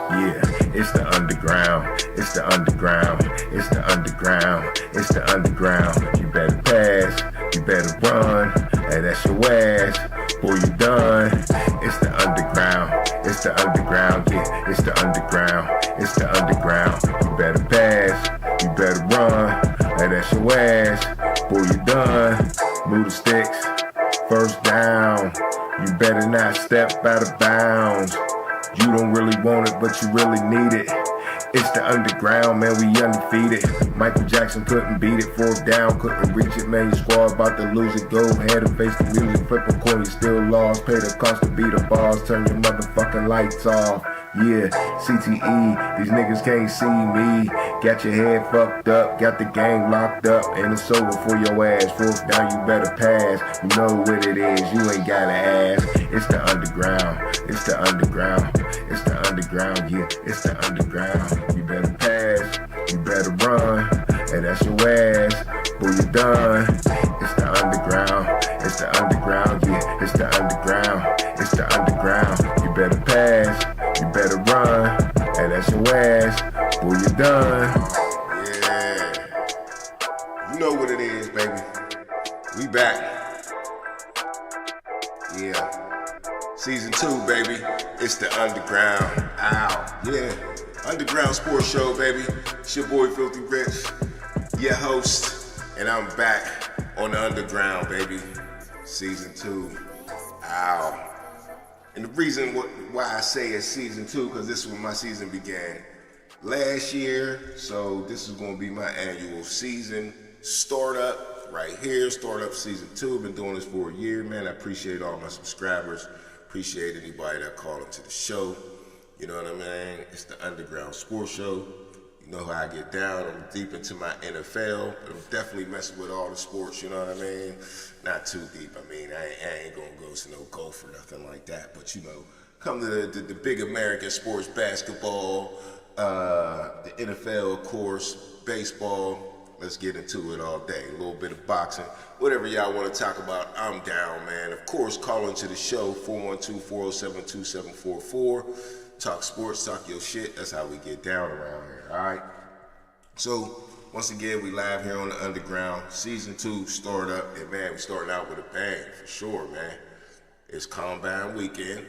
Yeah, it's the underground, it's the underground, it's the underground, it's the underground. You better pass, you better run, and that's your ass. Boy, you done. It's the underground, it's the underground, yeah, it's the underground, it's the underground. You better pass, you better run, and that's your ass. Boy, you done. Move the sticks, first down. You better not step out of bounds. You don't really want it, but you really need it. It's the underground, man, we undefeated. Michael Jackson couldn't beat it, fourth down, couldn't reach it, man, your squad about to lose it. Go ahead and face the music, flip a coin, you still lost. Pay the cost to beat the boss, turn your motherfucking lights off. Yeah, CTE, these niggas can't see me. Got your head fucked up, got the game locked up, and it's over for your ass. Fourth down, you better pass. You know what it is, you ain't gotta ask. It's the underground, it's the underground, it's the underground, yeah, it's the underground. You better pass, you better run, and that's your ass. Boy, you done. It's the underground, it's the underground, yeah, it's the underground, it's the underground. You better pass, you better run, and that's your ass. Boy, you done. Yeah. You know what it is, baby. We back. Yeah. Season 2, baby. It's the underground. Ow. Yeah. Underground Sports Show, baby. It's your boy Filthy Rich, your host, and I'm back on the underground, baby. Season 2. Ow. And the reason why I say it's season 2, because this is when my season began last year. So this is going to be my annual season startup right here. Startup season 2. I've been doing this for a year, man. I appreciate all my subscribers. Appreciate anybody that called into the show. You know what I mean? It's the Underground Sports Show. You know how I get down. I'm deep into my NFL, but I'm definitely messing with all the sports, you know what I mean? Not too deep. I mean, I ain't gonna go to no golf or nothing like that, but you know, come to the big American sports, basketball, the NFL, of course, baseball. Let's get into it all day. A little bit of boxing. Whatever y'all want to talk about, I'm down, man. Of course, call into the show, 412-407-2744. Talk sports, talk your shit. That's how we get down around here, all right? So, once again, we live here on the Underground. Season 2 start up. And, man, we starting out with a bang, for sure, man. It's Combine Weekend.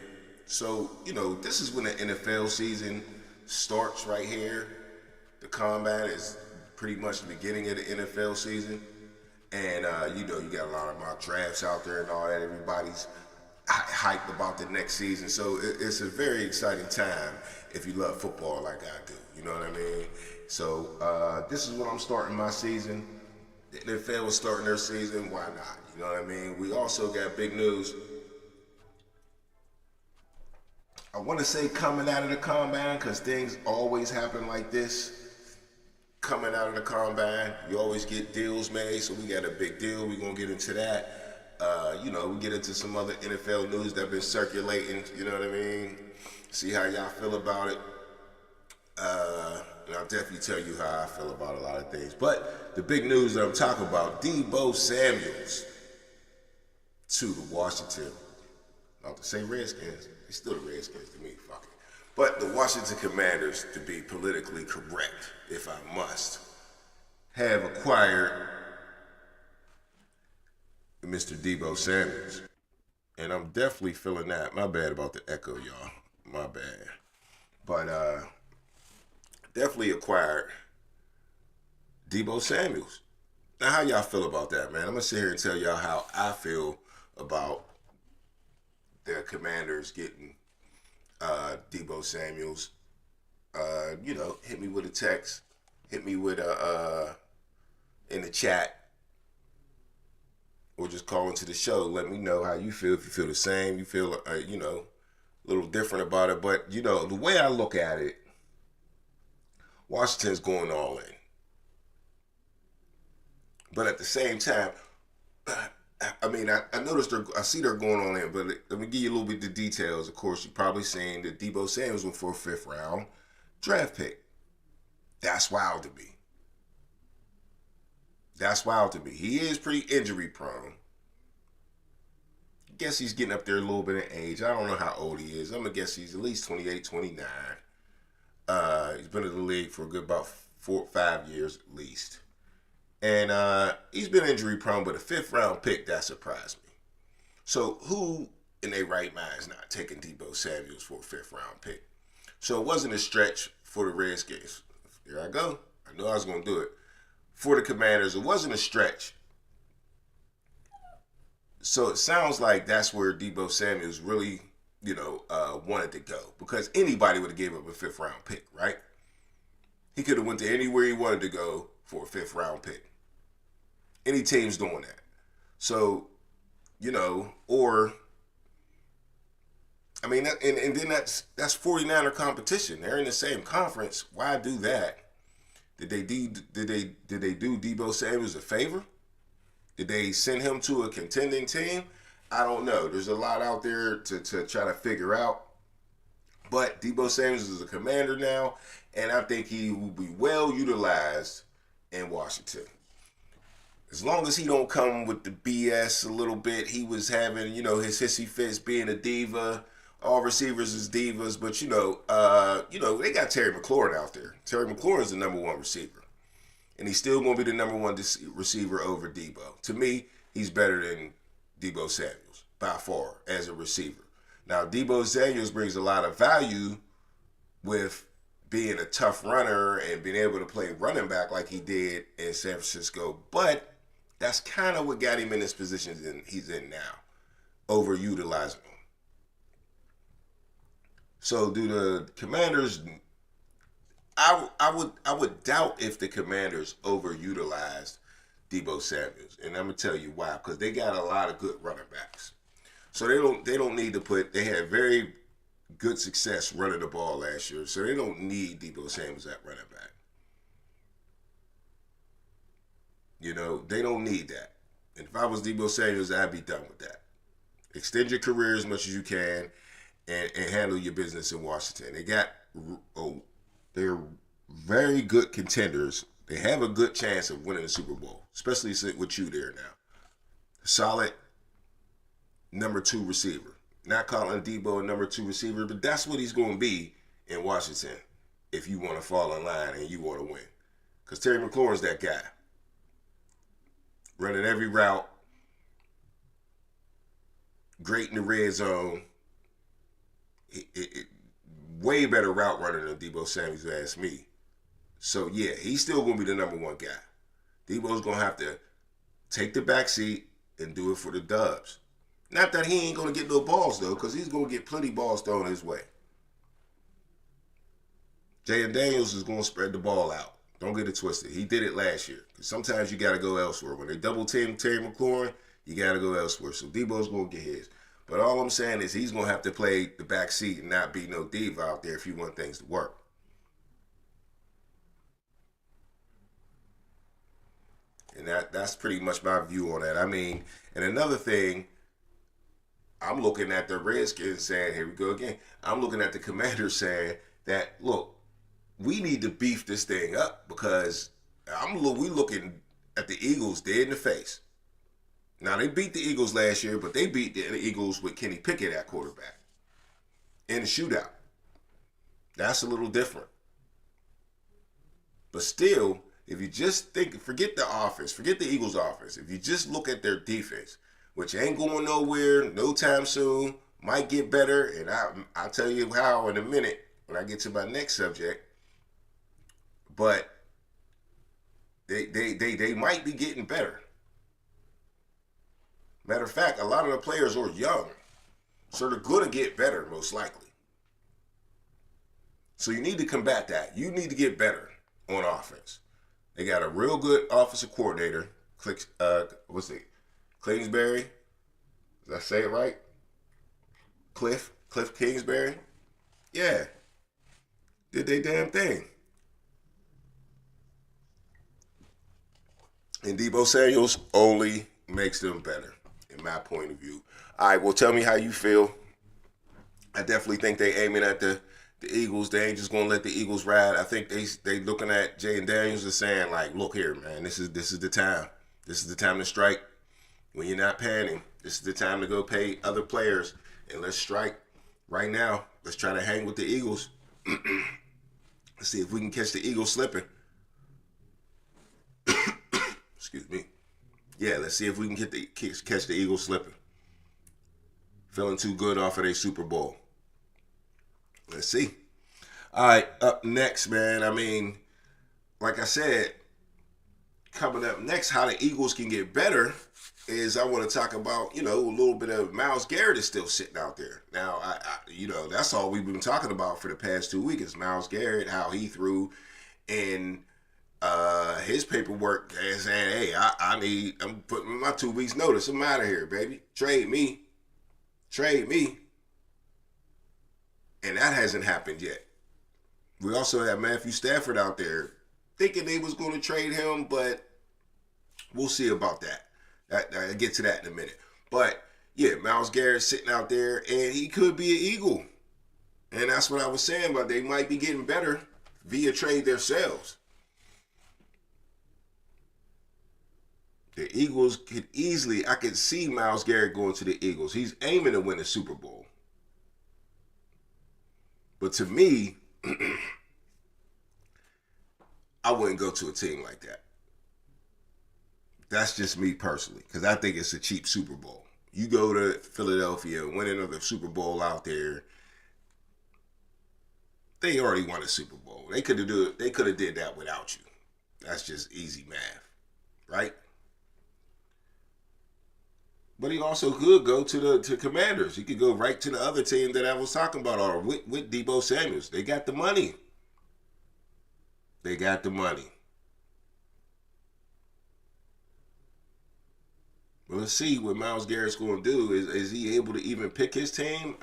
So, you know, this is when the NFL season starts right here. The Combine is pretty much the beginning of the NFL season. And, you know, you got a lot of mock drafts out there and all that. Everybody's hyped about the next season. So it's a very exciting time if you love football like I do. You know what I mean? So this is when I'm starting my season. The NFL is starting their season. Why not? You know what I mean? We also got big news. I want to say coming out of the Combine, because things always happen like this. Coming out of the Combine, you always get deals made, so we got a big deal. We're going to get into that. You know, we get into some other NFL news that been circulating, you know what I mean? See how y'all feel about it. And I'll definitely tell you how I feel about a lot of things. But the big news that I'm talking about, Deebo Samuels to the Washington, not to say Redskins, it's still the Redskins to me, fuck it. But the Washington Commanders, to be politically correct, if I must, have acquired Mr. Deebo Samuels. And I'm definitely feeling that. My bad about the echo, y'all. My bad. But definitely acquired Deebo Samuels. Now, how y'all feel about that, man? I'm going to sit here and tell y'all how I feel about the Commanders getting Deebo Samuels. You know, hit me with a text. Hit me with in the chat. Or just call into the show. Let me know how you feel. If you feel the same, you feel, you know, a little different about it. But, you know, the way I look at it, Washington's going all in. But at the same time, I mean, I noticed I see they're going all in, but let me give you a little bit of the details. Of course, you've probably seen that Deebo Samuels went for a 5th round draft pick. That's wild to me. That's wild to me. He is pretty injury prone. I guess he's getting up there a little bit in age. I don't know how old he is. I'm going to guess he's at least 28, 29. He's been in the league for a good about 4 or 5 years at least. And he's been injury prone, but a 5th-round pick, that surprised me. So who in their right mind is not taking Deebo Samuels for a 5th-round pick? So it wasn't a stretch for the Redskins. Here I go. I knew I was going to do it. For the Commanders, it wasn't a stretch. So it sounds like that's where Deebo Samuels really, wanted to go. Because anybody would have gave up a 5th-round pick, right? He could have went to anywhere he wanted to go for a 5th-round pick. Any team's doing that. So, or I mean, and then that's 49er competition. They're in the same conference. Why do that? Did they do Deebo Samuels a favor? Did they send him to a contending team? I don't know. There's a lot out there to try to figure out. But Deebo Samuels is a Commander now, and I think he will be well utilized in Washington. As long as he don't come with the BS a little bit, he was having, his hissy fits being a diva. All receivers is divas, but they got Terry McLaurin out there. Terry McLaurin is the number 1 receiver, and he's still going to be the number 1 receiver over Deebo. To me, he's better than Deebo Samuels by far as a receiver. Now, Deebo Samuels brings a lot of value with being a tough runner and being able to play running back like he did in San Francisco, but that's kind of what got him in this position he's in now, overutilizing him. So do the Commanders? I would doubt if the Commanders overutilized Deebo Samuels, and I'm gonna tell you why. Because they got a lot of good running backs, so they don't need to put. They had very good success running the ball last year, so they don't need Deebo Samuels at running back. They don't need that. And if I was Deebo Samuels, I'd be done with that. Extend your career as much as you can and handle your business in Washington. They're very good contenders. They have a good chance of winning the Super Bowl, especially with you there now. Solid number 2 receiver. Not calling Deebo a number 2 receiver, but that's what he's going to be in Washington if you want to fall in line and you want to win. Because Terry McLaurin's that guy. Running every route. Great in the red zone. Way better route runner than Deebo Samuels, if you ask me. So, yeah, he's still going to be the number 1 guy. Deebo's going to have to take the back seat and do it for the dubs. Not that he ain't going to get no balls, though, because he's going to get plenty balls thrown his way. Jaden Daniels is going to spread the ball out. Don't get it twisted. He did it last year. Sometimes you got to go elsewhere. When they double team Terry McLaurin, you got to go elsewhere. So Deebo's going to get his. But all I'm saying is he's going to have to play the back seat and not be no diva out there if you want things to work. And that's pretty much my view on that. I mean, and another thing, I'm looking at the Redskins saying, here we go again. I'm looking at the Commanders saying that, look, we need to beef this thing up because we looking at the Eagles dead in the face. Now, they beat the Eagles last year, but they beat the Eagles with Kenny Pickett at quarterback in the shootout. That's a little different. But still, if you just forget the offense, forget the Eagles' offense. If you just look at their defense, which ain't going nowhere no time soon, might get better, and I'll tell you how in a minute when I get to my next subject. But they might be getting better. Matter of fact, a lot of the players are young, so they're going to get better most likely. So you need to combat that. You need to get better on offense. They got a real good offensive coordinator. Kingsbury? Did I say it right? Cliff Kingsbury? Yeah. Did they damn thing. And Deebo Samuels only makes them better, in my point of view. All right, well, tell me how you feel. I definitely think they aiming at the Eagles. They ain't just gonna let the Eagles ride. I think they looking at Jaden Daniels and saying, like, look here, man, this is the time. This is the time to strike. When you're not paying him, this is the time to go pay other players, and let's strike right now. Let's try to hang with the Eagles. Let's see if we can catch the Eagles slipping. Excuse me. Yeah, let's see if we can catch the Eagles slipping. Feeling too good off of their Super Bowl. Let's see. All right, up next, man. I mean, like I said, coming up next, how the Eagles can get better is I want to talk about, a little bit of Myles Garrett is still sitting out there. Now, that's all we've been talking about for the past 2 weeks is Myles Garrett, how he threw in his paperwork and saying, hey, I'm putting my 2 weeks notice. I'm out of here, baby. Trade me. And that hasn't happened yet. We also have Matthew Stafford out there thinking they was going to trade him, but we'll see about that. I'll get to that in a minute. But, yeah, Myles Garrett sitting out there, and he could be an Eagle. And that's what I was saying about they might be getting better via trade themselves. The Eagles I could see Myles Garrett going to the Eagles. He's aiming to win a Super Bowl. But to me, I wouldn't go to a team like that. That's just me personally, because I think it's a cheap Super Bowl. You go to Philadelphia and win another Super Bowl out there. They already won a Super Bowl. They could have did that without you. That's just easy math, right? But he also could go to Commanders. He could go right to the other team that I was talking about, or with Deebo Samuels. They got the money. But let's see what Myles Garrett's going to do. Is he able to even pick his team?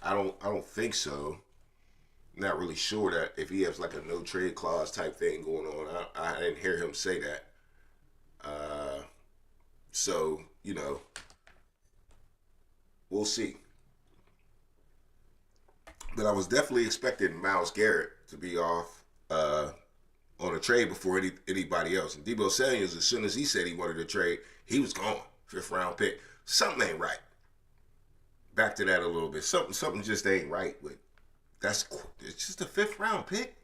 I don't think so. I'm not really sure that if he has like a no trade clause type thing going on. I didn't hear him say that. So, we'll see. But I was definitely expecting Myles Garrett to be off on a trade before anybody else. And Deebo Samuels, as soon as he said he wanted to trade, he was gone. 5th round pick. Something ain't right. Back to that a little bit. Something just ain't right with. It's just a 5th round pick.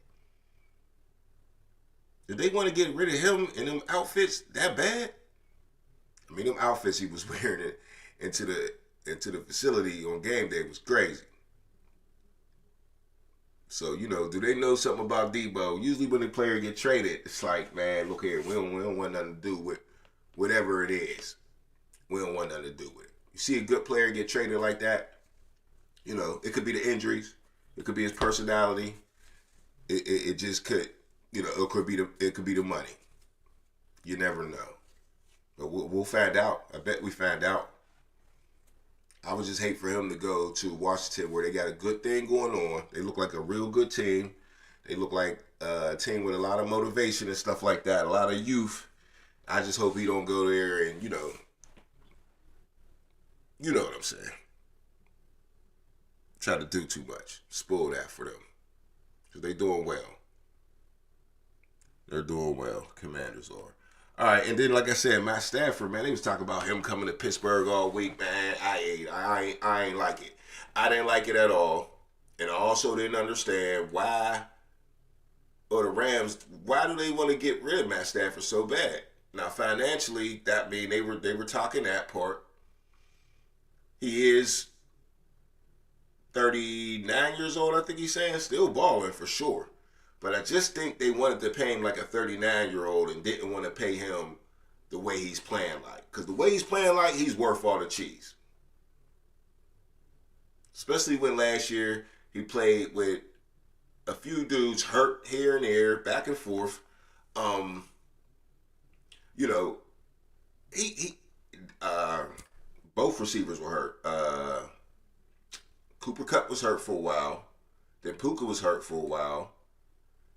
Did they want to get rid of him in them outfits that bad? I mean, them outfits he was wearing into the facility on game day was crazy. So, do they know something about Deebo? Usually when the player get traded, it's like, man, look here, we don't want nothing to do with whatever it is. We don't want nothing to do with it. You see a good player get traded like that, it could be the injuries. It could be his personality. It just could, it could be the money. You never know. But we'll find out. I bet we find out. I would just hate for him to go to Washington where they got a good thing going on. They look like a real good team. They look like a team with a lot of motivation and stuff like that, a lot of youth. I just hope he don't go there and, you know what I'm saying. Try to do too much. Spoil that for them. Because they doing well. They're doing well. Commanders are. All right, and then like I said, Matt Stafford, man, they was talking about him coming to Pittsburgh all week, man. I ain't like it. I didn't like it at all, and I also didn't understand why, or the Rams, why do they want to get rid of Matt Stafford so bad? Now financially, that mean they were talking that part. He is 39 years old, I think he's saying, still balling for sure. But I just think they wanted to pay him like a 39-year-old and didn't want to pay him the way he's playing like. Because the way he's playing like, he's worth all the cheese. Especially when last year he played with a few dudes hurt here and there, back and forth. Both receivers were hurt. Cooper Kupp was hurt for a while. Then Puka was hurt for a while.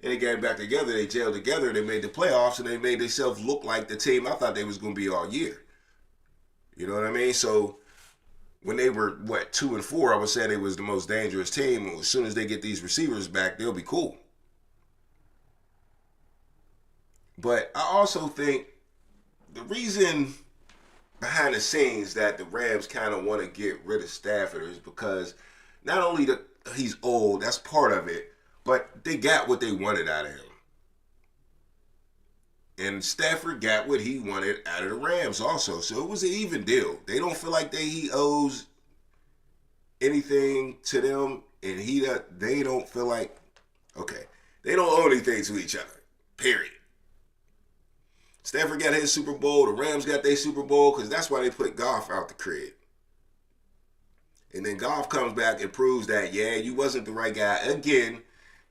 And they got back together, they gelled together, they made the playoffs, and they made themselves look like the team I thought they was going to be all year. You know what I mean? So when they were, 2-4, I was saying they was the most dangerous team. And as soon as they get these receivers back, they'll be cool. But I also think the reason behind the scenes that the Rams kind of want to get rid of Stafford is because not only he's old, that's part of it, But they got what they wanted out of him. And Stafford got what he wanted out of the Rams also. So it was an even deal. They don't feel like he owes anything to them, and they don't feel like, okay, they don't owe anything to each other, period. Stafford got his Super Bowl, the Rams got their Super Bowl, because that's why they put Goff out the crib. And then Goff comes back and proves that, yeah, you wasn't the right guy again,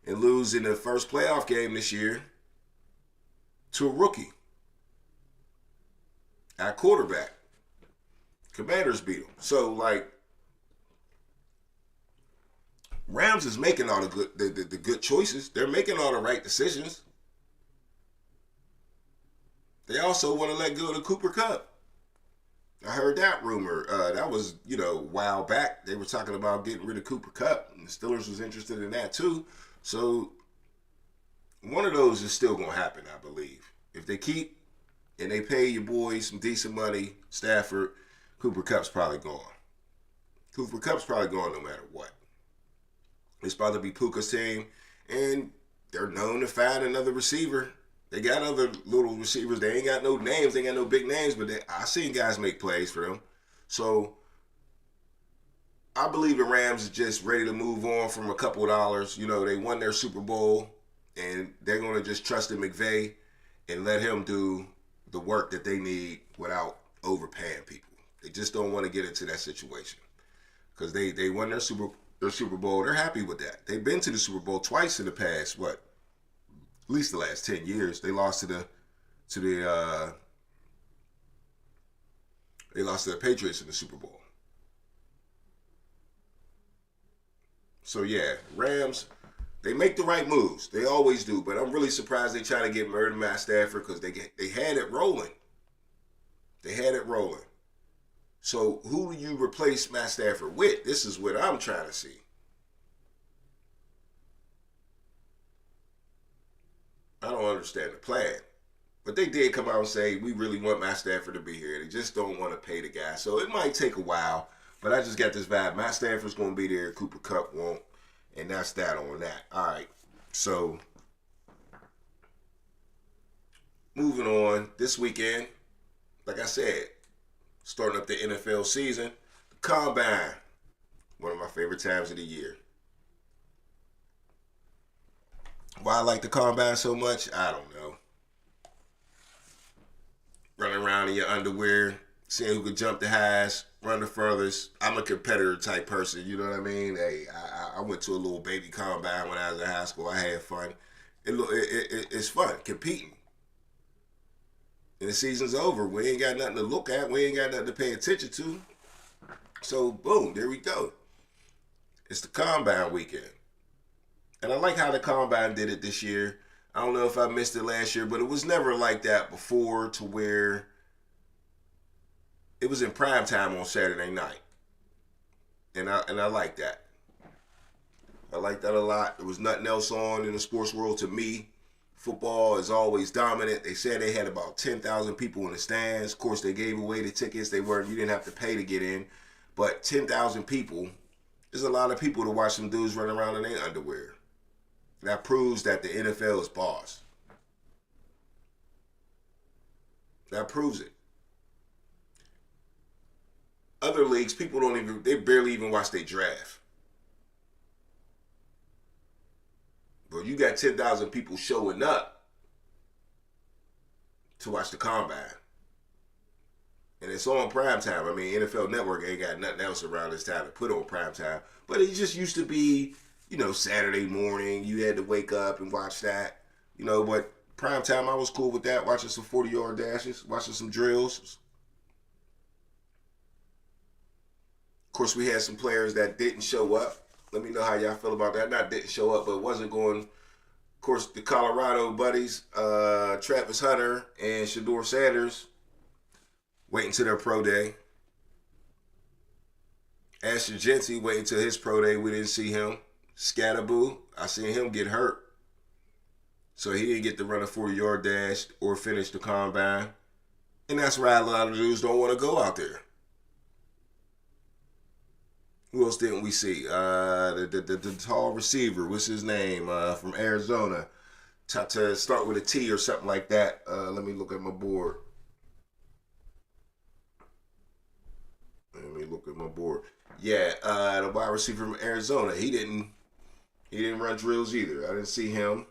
and lose in the first playoff game this year to a rookie at quarterback. Commanders beat him. So, like, Rams is making all the good choices. They're making all the right decisions. They also want to let go of the Cooper Kupp. I heard that rumor. That was, a while back. They were talking about getting rid of Cooper Kupp. And the Steelers was interested in that too. So one of those is still going to happen, I believe. If they keep and they pay your boys some decent money, Stafford, Cooper Kupp's probably gone. Cooper Kupp's probably gone no matter what. It's about to be Puka's team, and they're known to find another receiver. They got other little receivers. They ain't got no names. They ain't got no big names, but I seen guys make plays for them. So I believe the Rams is just ready to move on from a couple of dollars. They won their Super Bowl, and they're going to just trust in McVay and let him do the work that they need without overpaying people. They just don't want to get into that situation because they won their Super Bowl. They're happy with that. They've been to the Super Bowl twice in the past, at least the last 10 years. They lost to the Patriots in the Super Bowl. So yeah, Rams, they make the right moves. They always do. But I'm really surprised they try to get rid of Matt Stafford because they had it rolling. They had it rolling. So who do you replace Matt Stafford with? This is what I'm trying to see. I don't understand the plan. But they did come out and say, we really want Matt Stafford to be here. They just don't want to pay the guy. So it might take a while. But I just got this vibe. Matt Stafford's going to be there. Cooper Kupp won't. And that's that on that. All right. So moving on. This weekend, like I said, starting up the NFL season, the Combine, one of my favorite times of the year. Why I like the Combine so much, I don't know. Running around in your underwear, seeing who could jump the highest, run the furthest. I'm a competitor type person, you know what I mean? Hey, I went to a little baby Combine when I was in high school. I had fun. It's fun, competing. And the season's over. We ain't got nothing to look at. We ain't got nothing to pay attention to. So, boom, there we go. It's the Combine weekend. And I like how the Combine did it this year. I don't know if I missed it last year, but it was never like that before to where it was in prime time on Saturday night. And I like that. I like that a lot. There was nothing else on in the sports world to me. Football is always dominant. They said they had about 10,000 people in the stands. Of course, they gave away the tickets. You didn't have to pay to get in. But 10,000 people is a lot of people to watch some dudes run around in their underwear. That proves that the NFL is boss. That proves it. Other leagues, people they barely even watch their draft. But you got 10,000 people showing up to watch the Combine. And it's on prime time. I mean, NFL Network ain't got nothing else around this time to put on prime time. But it just used to be, Saturday morning. You had to wake up and watch that. But prime time, I was cool with that. Watching some 40-yard dashes, watching some drills. Of course, we had some players that didn't show up. Let me know how y'all feel about that. Not didn't show up, but wasn't going. Of course, the Colorado buddies, Travis Hunter and Shador Sanders, waiting to their pro day. Ashton Jeanty waiting till his pro day. We didn't see him. Scatterboo, I seen him get hurt. So he didn't get to run a 40-yard dash or finish the Combine. And that's why a lot of dudes don't want to go out there. Who else didn't we see? The tall receiver. What's his name? From Arizona. To start with a T or something like that. Let me look at my board. Yeah, the wide receiver from Arizona. He didn't run drills either. I didn't see him.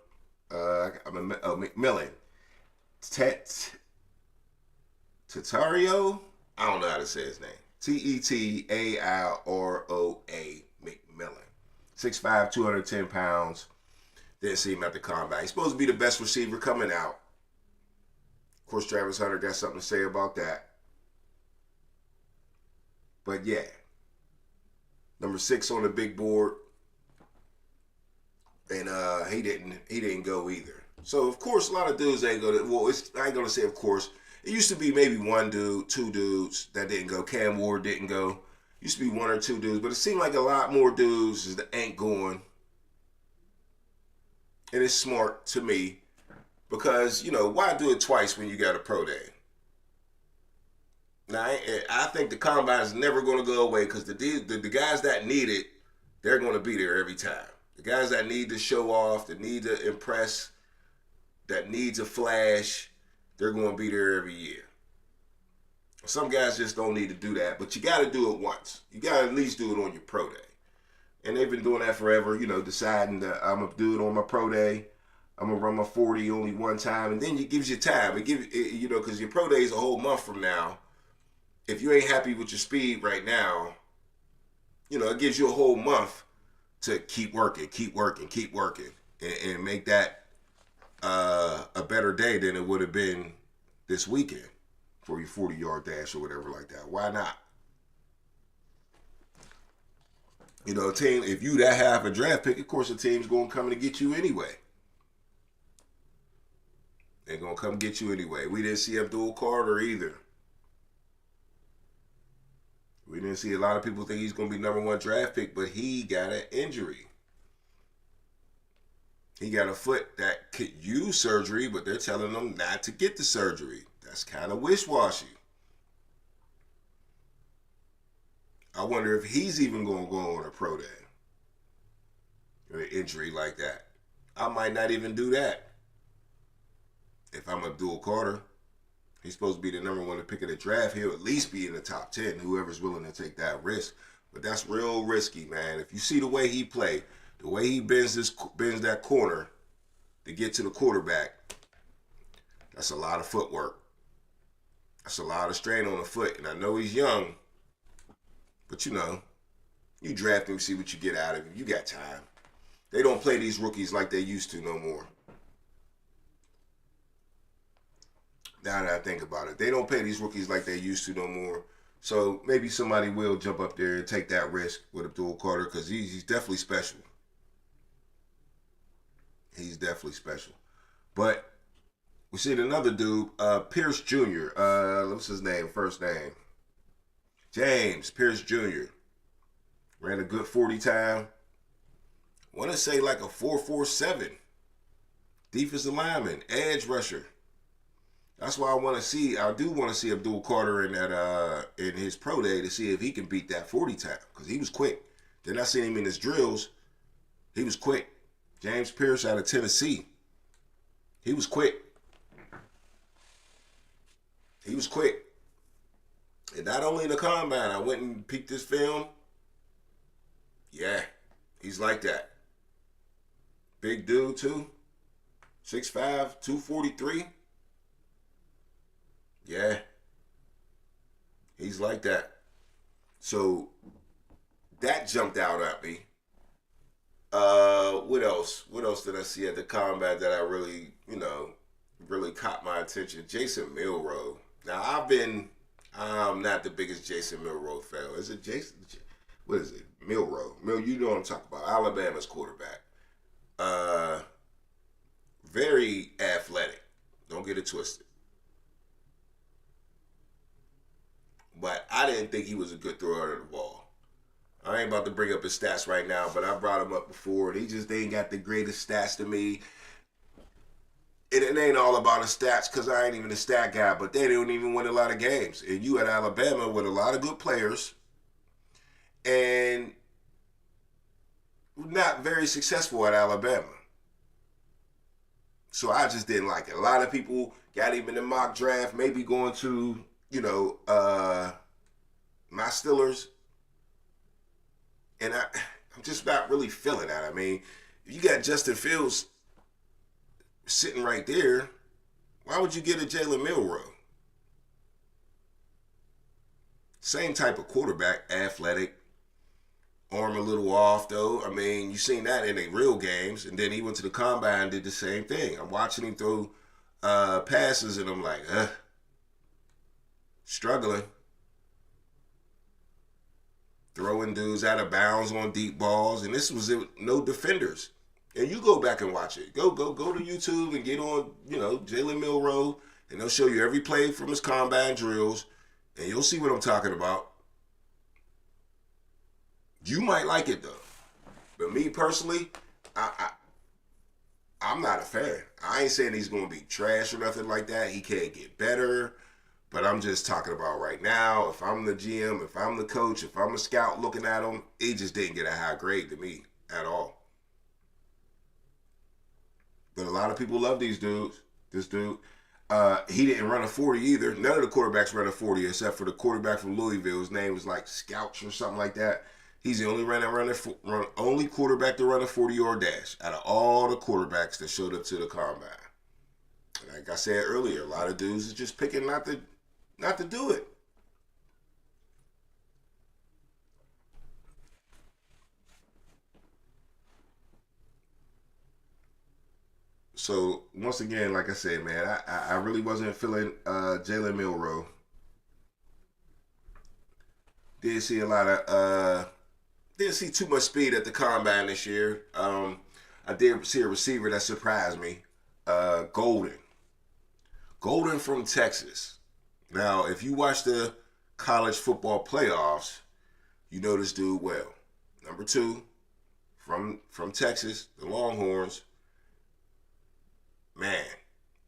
McMillan. Tatario? I don't know how to say his name. Tetaroa McMillan. 6'5", 210 pounds. Didn't see him at the combine. He's supposed to be the best receiver coming out. Of course, Travis Hunter got something to say about that. But yeah. Number 6 on the big board. And he didn't go either. So of course a lot of dudes ain't gonna I ain't gonna say of course. It used to be maybe one dude, two dudes that didn't go. Cam Ward didn't go. Used to be one or two dudes, but it seemed like a lot more dudes that ain't going. And it's smart to me because, why do it twice when you got a pro day? Now, I think the combine is never going to go away because the guys that need it, they're going to be there every time. The guys that need to show off, that need to impress, that need to flash, they're going to be there every year. Some guys just don't need to do that, but you got to do it once. You got to at least do it on your pro day. And they've been doing that forever, deciding that I'm going to do it on my pro day. I'm going to run my 40 only one time, and then it gives you time. It gives because your pro day is a whole month from now. If you ain't happy with your speed right now, it gives you a whole month to keep working, and make that a better day than it would have been this weekend for your 40-yard dash or whatever like that. Why not? Team, if you that have a draft pick, of course the team's going to come to get you anyway. They're going to come get you anyway. We didn't see Abdul Carter either. We didn't see a lot of people think he's going to be number 1 draft pick, but he got an injury. He got a foot that could use surgery, but they're telling him not to get the surgery. That's kind of wish-washy. I wonder if he's even going to go on a pro day with an injury like that. I might not even do that. If I'm Abdul Carter, he's supposed to be the number 1 pick of the draft. He'll at least be in the top 10, whoever's willing to take that risk. But that's real risky, man. If you see the way he play, the way he bends that corner to get to the quarterback, that's a lot of footwork. That's a lot of strain on the foot. And I know he's young, but you draft him, see what you get out of him. You got time. They don't play these rookies like they used to no more. Now that I think about it, they don't pay these rookies like they used to no more. So maybe somebody will jump up there and take that risk with Abdul Carter because he's definitely special. He's definitely special. But we seen another dude, Pierce Jr. What's his name? First name? James Pierce Jr. Ran a good 40 time. I want to say like a 4.47. Defensive lineman, edge rusher. That's why I do want to see Abdul Carter in his pro day to see if he can beat that 40 time because he was quick. Then I seen him in his drills. He was quick. James Pierce out of Tennessee. He was quick. And not only in the combine, I went and peeked this film. Yeah, he's like that. Big dude too. 6'5", 243. Yeah. He's like that. So that jumped out at me. What else? What else did I see at the combat that I really, really caught my attention? Jason Milroe. Now I'm not the biggest Jason Milroe fan. Is it Jason? What is it? Milroe. You know what I'm talking about. Alabama's quarterback. Very athletic. Don't get it twisted. But I didn't think he was a good thrower of the ball. I ain't about to bring up his stats right now, but I brought him up before, and they ain't got the greatest stats to me. And it ain't all about the stats because I ain't even a stat guy, but they don't even win a lot of games. And you at Alabama with a lot of good players, and not very successful at Alabama. So I just didn't like it. A lot of people got him in the mock draft, maybe going to, my Steelers. And I'm just not really feeling that. I mean, if you got Justin Fields sitting right there, why would you get a Jalen Milroe? Same type of quarterback, athletic, arm a little off though. I mean, you seen that in the real games, and then he went to the combine and did the same thing. I'm watching him throw passes, and I'm like, struggling. Throwing dudes out of bounds on deep balls, and this was no defenders. And you go back and watch it. Go to YouTube and get on, Jalen Milroe, and they'll show you every play from his combine drills, and you'll see what I'm talking about. You might like it though, but me personally, I'm not a fan. I ain't saying he's gonna be trash or nothing like that. He can't get better. But I'm just talking about right now, if I'm the GM, if I'm the coach, if I'm a scout looking at him, he just didn't get a high grade to me at all. But a lot of people love these dudes. This dude, he didn't run a 40 either. None of the quarterbacks ran a 40 except for the quarterback from Louisville. His name was like Scouch or something like that. He's the only only quarterback to run a 40-yard dash out of all the quarterbacks that showed up to the combine. Like I said earlier, a lot of dudes is just picking not to do it. So once again, like I said, man, I really wasn't feeling Jalen Milroe. Didn't see a lot of didn't see too much speed at the combine this year. I did see a receiver that surprised me. Golden. Golden from Texas. Now, if you watch the college football playoffs, you know this dude well. Number 2, from Texas, the Longhorns. Man,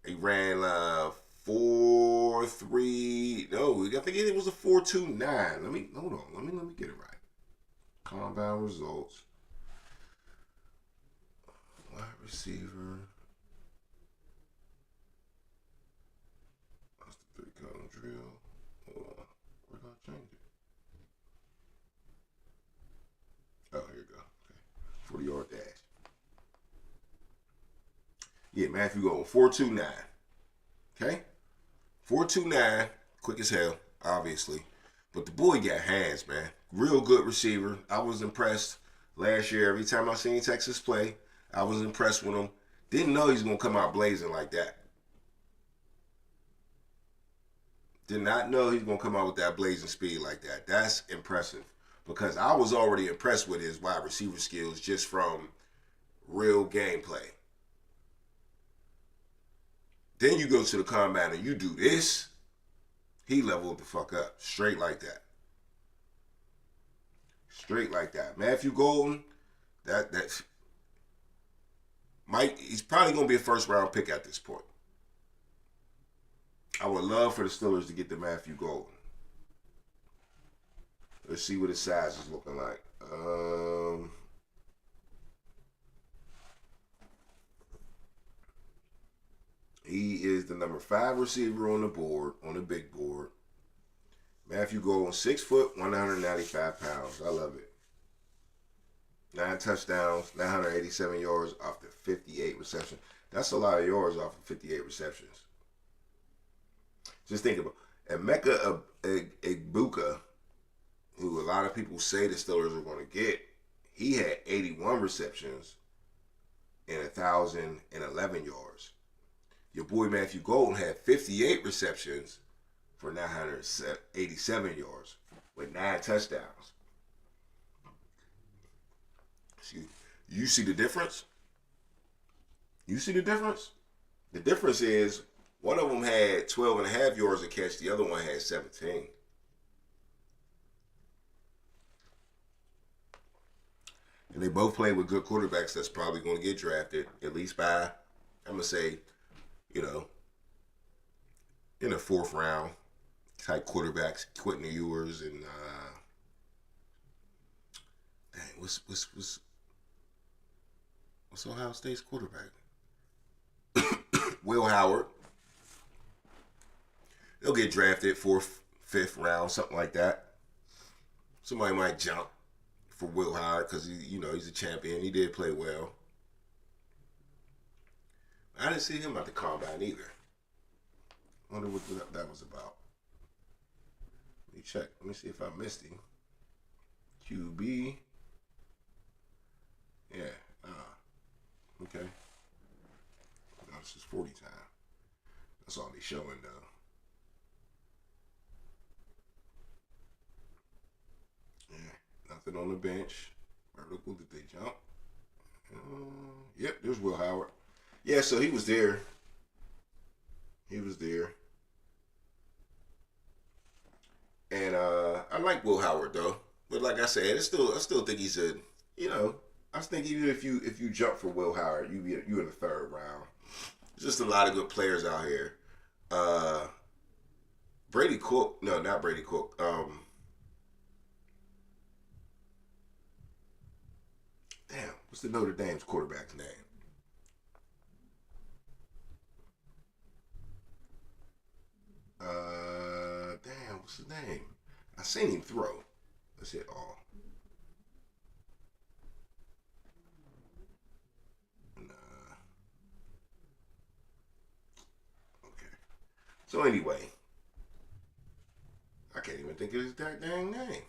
he ran 4.3. No, I think it was a 4.29. Let me hold on. Let me get it right. Combine results. Wide receiver. That's the 3-column drill. Hold on. Where did I change it? Oh, here you go. Okay. 40-yard dash. Yeah, Matthew Golden, 4.29. Okay? 4.29, quick as hell, obviously. But the boy got hands, man. Real good receiver. I was impressed last year. Every time I seen Texas play, I was impressed with him. Didn't know he was going to come out blazing like that. Did not know he was going to come out with that blazing speed like that. That's impressive. Because I was already impressed with his wide receiver skills just from real gameplay. Then you go to the combine and you do this. He leveled the fuck up. Straight like that. Straight like that. Matthew Golden, that's Mike, he's probably gonna be a first round pick at this point. I would love for the Steelers to get the Matthew Golden. Let's see what his size is looking like. He is the number 5 receiver on the board, on the big board. Matthew Golden, 6 foot, 195 pounds. I love it. 9 touchdowns, 987 yards off the 58 receptions. That's a lot of yards off of 58 receptions. Just think about Emeka Egbuka, who a lot of people say the Steelers are going to get. He had 81 receptions and 1,011 yards. Your boy Matthew Golden had 58 receptions for 987 yards with 9 touchdowns. Excuse me. You see the difference? You see the difference? The difference is one of them had 12 and a half yards a catch. The other one had 17. And they both play with good quarterbacks that's probably going to get drafted, at least by, I'm going to say, in the 4th round type quarterbacks, Quentin Ewers and Dang, what's Ohio State's quarterback? Will Howard. He'll get drafted fourth, fifth round, something like that. Somebody might jump for Will Howard because he's a champion. He did play well. I didn't see him at the combine either. Wonder what that was about. Let me check. Let me see if I missed him. QB. Yeah. Okay. No, this is 40 time. That's all they showing though. Yeah. Nothing on the bench. Vertical. Did they jump? Yep. There's Will Howard. Yeah. So he was there. He was there. And I like Will Howard though. But like I said, I still think he's I think even if you jump for Will Howard, you in the third round. There's just a lot of good players out here. Brady Cook, no, not Brady Cook. Damn, what's the Notre Dame's quarterback's name? Damn, what's his name? I seen him throw. That's it all. Nah. Okay. So anyway, I can't even think of his dang name.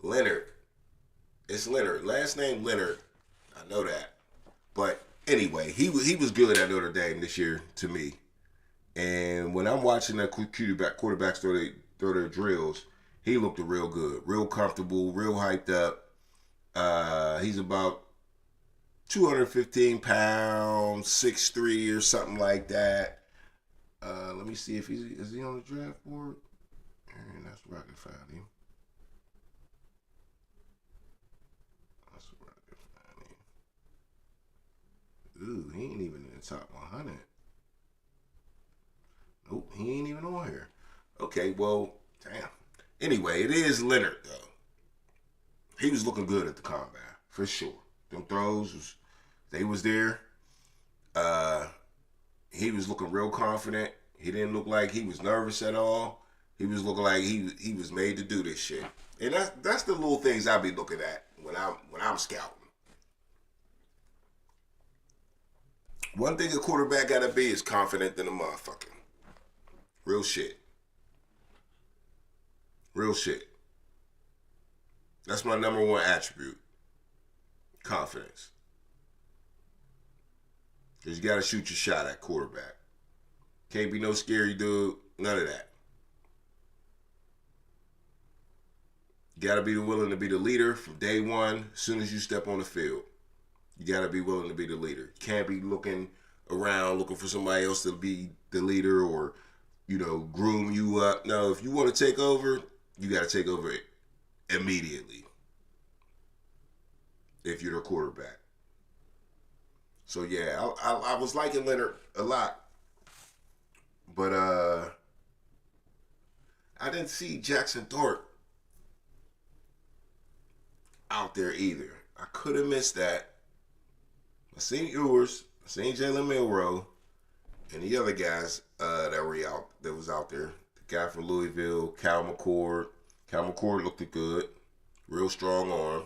Leonard. It's Leonard. Last name Leonard. I know that. But anyway, he was good at Notre Dame this year to me. And when I'm watching that quarterbacks throw their drills, he looked real good, real comfortable, real hyped up. He's about 215 pounds, 6'3" or something like that. Let me see if is he on the draft board? And that's where I can find him. That's where I can find him. Ooh, he ain't even in the top 100. Nope, he ain't even on here. Okay, well, damn. Anyway, it is Leonard, though. He was looking good at the combine, for sure. Them throws, they was there. He was looking real confident. He didn't look like he was nervous at all. He was looking like he was made to do this shit. And that's the little things I be looking at when I'm scouting. One thing a quarterback gotta be is confident than a motherfucker. Real shit. Real shit. That's my number one attribute. Confidence. Because you got to shoot your shot at quarterback. Can't be no scary dude. None of that. You got to be willing to be the leader from day one as soon as you step on the field. You got to be willing to be the leader. You can't be looking around looking for somebody else to be the leader or groom you up. No, if you want to take over, you got to take over it immediately. If you're the quarterback. So yeah, I was liking Leonard a lot, but I didn't see Jackson Dart out there either. I could have missed that. I seen Ewers, I seen Jalen Milroe, and the other guys that was out there. The guy from Louisville, Cal McCord. Cal McCord looked good. Real strong arm.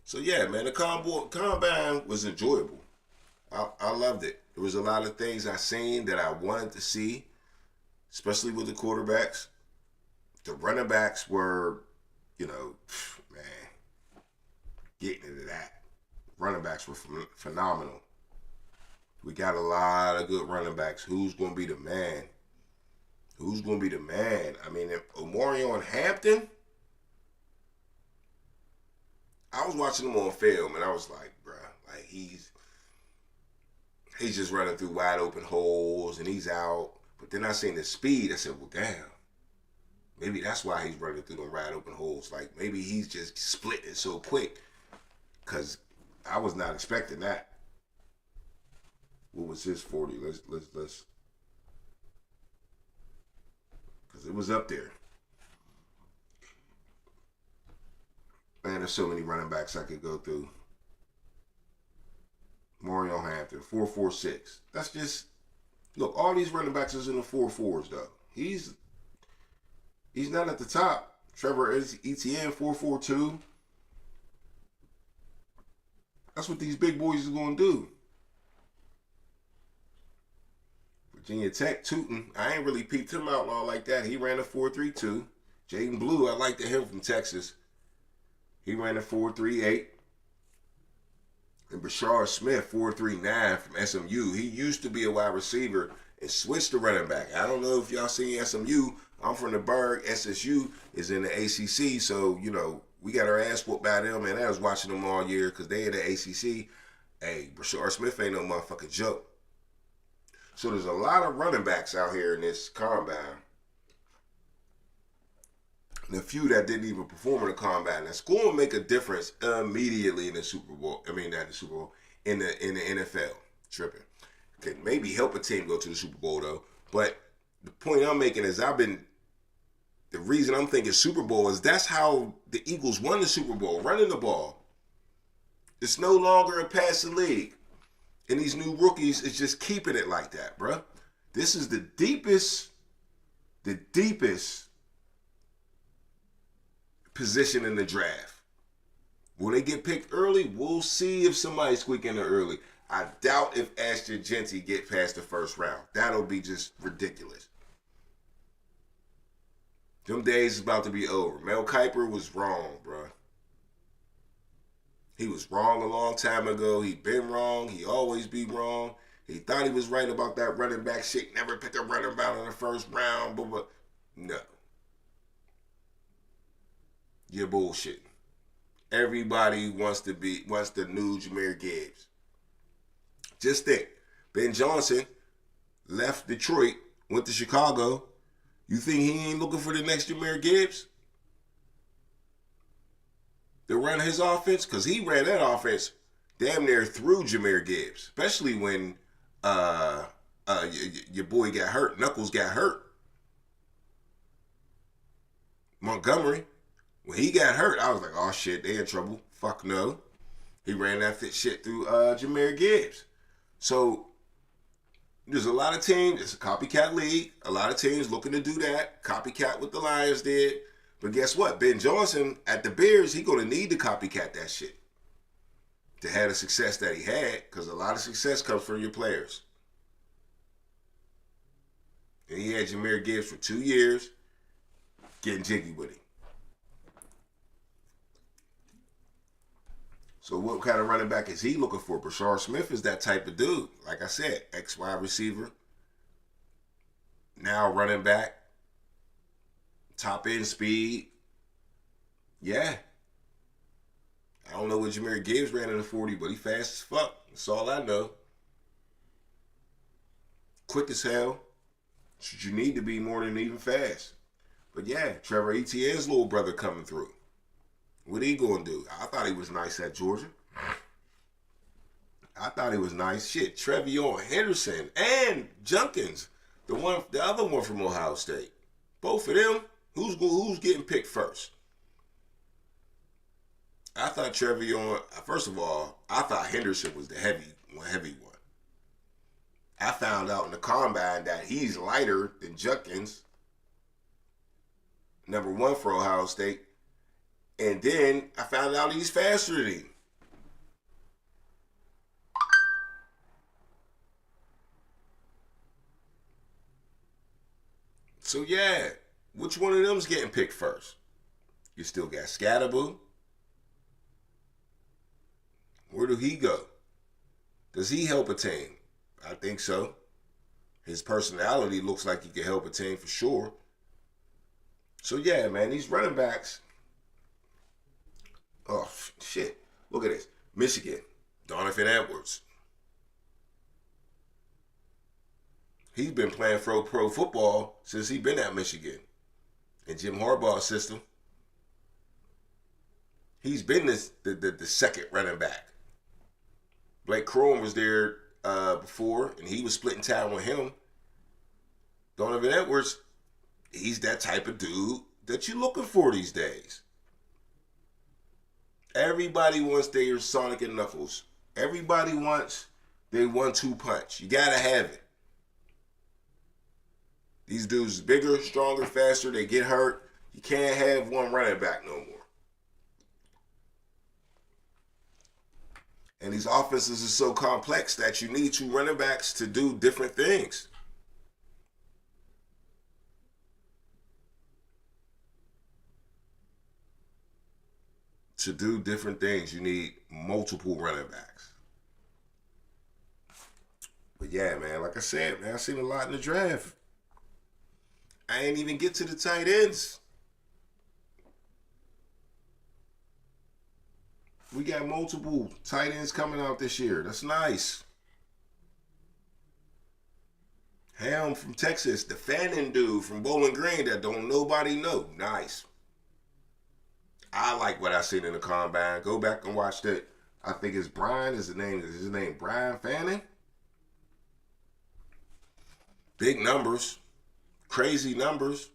So yeah, man, the combine was enjoyable. I loved it. There was a lot of things I seen that I wanted to see, especially with the quarterbacks. The running backs were, man, getting into that. Running backs were phenomenal. We got a lot of good running backs. Who's going to be the man? Who's going to be the man? I mean, if Omarion Hampton, I was watching him on film, and I was like, bruh, like he's just running through wide open holes, and he's out. But then I seen the speed. I said, well, damn. Maybe that's why he's running through them wide open holes. Like, maybe he's just splitting it so quick. Because I was not expecting that. What was his 40? Let's. Because it was up there. Man, there's so many running backs I could go through. Mario Hampton, 4.46. That's just look. All these running backs is in the 4.4s though. He's not at the top. Trevor Etienne, 4.42. That's what these big boys is gonna do. Virginia Tech, Tootin. I ain't really peeped him outlaw like that. He ran a 4.32. Jaden Blue, I liked him from Texas. He ran a 4.38. And Brashard Smith, 4.39 from SMU. He used to be a wide receiver and switched to running back. I don't know if y'all seen SMU. I'm from the Berg. SSU is in the ACC. So, you know, we got our ass whooped by them. And I was watching them all year because they in the ACC. Hey, Brashard Smith ain't no motherfucking joke. So there's a lot of running backs out here in this combine. And a few that didn't even perform in the combine. That's going to make a difference immediately in the Super Bowl. I mean, not in the Super Bowl, in the NFL. Tripping. Could maybe help a team go to the Super Bowl, though. But the point I'm making is the reason I'm thinking Super Bowl is that's how the Eagles won the Super Bowl, running the ball. It's no longer a passing league. And these new rookies is just keeping it like that, bruh. This is the deepest position in the draft. Will they get picked early? We'll see if somebody squeak in there early. I doubt if Ashton Genty get past the first round. That'll be just ridiculous. Them days is about to be over. Mel Kiper was wrong, bruh. He was wrong a long time ago. He been wrong. He always be wrong. He thought he was right about that running back shit. Never pick a running back in the first round. But no. You're bullshitting. Everybody wants the new Jahmyr Gibbs. Just think. Ben Johnson left Detroit, went to Chicago. You think he ain't looking for the next Jahmyr Gibbs? To run his offense? Because he ran that offense damn near through Jahmyr Gibbs. Especially when your boy got hurt. Knuckles got hurt. Montgomery. When he got hurt, I was like, oh shit, they in trouble. Fuck no. He ran that shit through Jahmyr Gibbs. So there's a lot of teams, it's a copycat league. A lot of teams looking to do that. Copycat what the Lions did. But guess what? Ben Johnson at the Bears, he gonna need to copycat that shit to have the success that he had, because a lot of success comes from your players. And he had Jahmyr Gibbs for 2 years, getting jiggy with him. So what kind of running back is he looking for? Brashard Smith is that type of dude. Like I said, ex-wide receiver, now running back, top end speed. Yeah. I don't know what Jahmyr Gibbs ran in the 40, but he fast as fuck. That's all I know. Quick as hell. Should you need to be more than even fast. But yeah, Trevor Etienne's little brother coming through. What he gonna do? I thought he was nice at Georgia. I thought he was nice. Shit, Trevion Henderson and Junkins, the other one from Ohio State. Both of them. Who's getting picked first? I thought Trevion. First of all, I thought Henderson was the heavy one. I found out in the combine that he's lighter than Junkins, number one for Ohio State. And then I found out he's faster than him. So yeah, which one of them's getting picked first? You still got Scatterboo. Where do he go? Does he help a team? I think so. His personality looks like he can help a team for sure. So yeah, man, these running backs. Oh, shit. Look at this. Michigan. Donovan Edwards. He's been playing pro football since he's been at Michigan. In Jim Harbaugh's system. He's been the second running back. Blake Corum was there before, and he was splitting time with him. Donovan Edwards, he's that type of dude that you're looking for these days. Everybody wants their Sonic and Knuckles. Everybody wants their 1-2 punch. You gotta have it. These dudes bigger, stronger, faster. They get hurt. You can't have one running back no more. And these offenses are so complex that you need 2 running backs to do different things. To do different things, you need multiple running backs. But yeah, man, like I said, man, I seen a lot in the draft. I ain't even get to the tight ends. We got multiple tight ends coming out this year. That's nice. Ham from Texas, the Fannin dude from Bowling Green that don't nobody know. Nice. I like what I seen in the combine. Go back and watch that. I think it's Brian. Is his name Brian Fannin? Big numbers. Crazy numbers.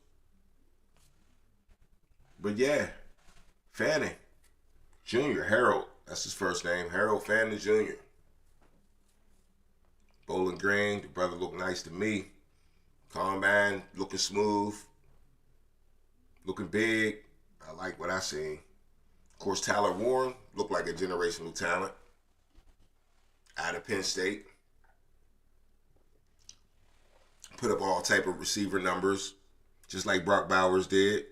But yeah, Fannin. Junior, Harold. That's his first name. Harold Fannin Jr. Bowling Green. The brother looked nice to me. Combine, looking smooth. Looking big. I like what I seen. Of course, Tyler Warren looked like a generational talent. Out of Penn State. Put up all type of receiver numbers. Just like Brock Bowers did.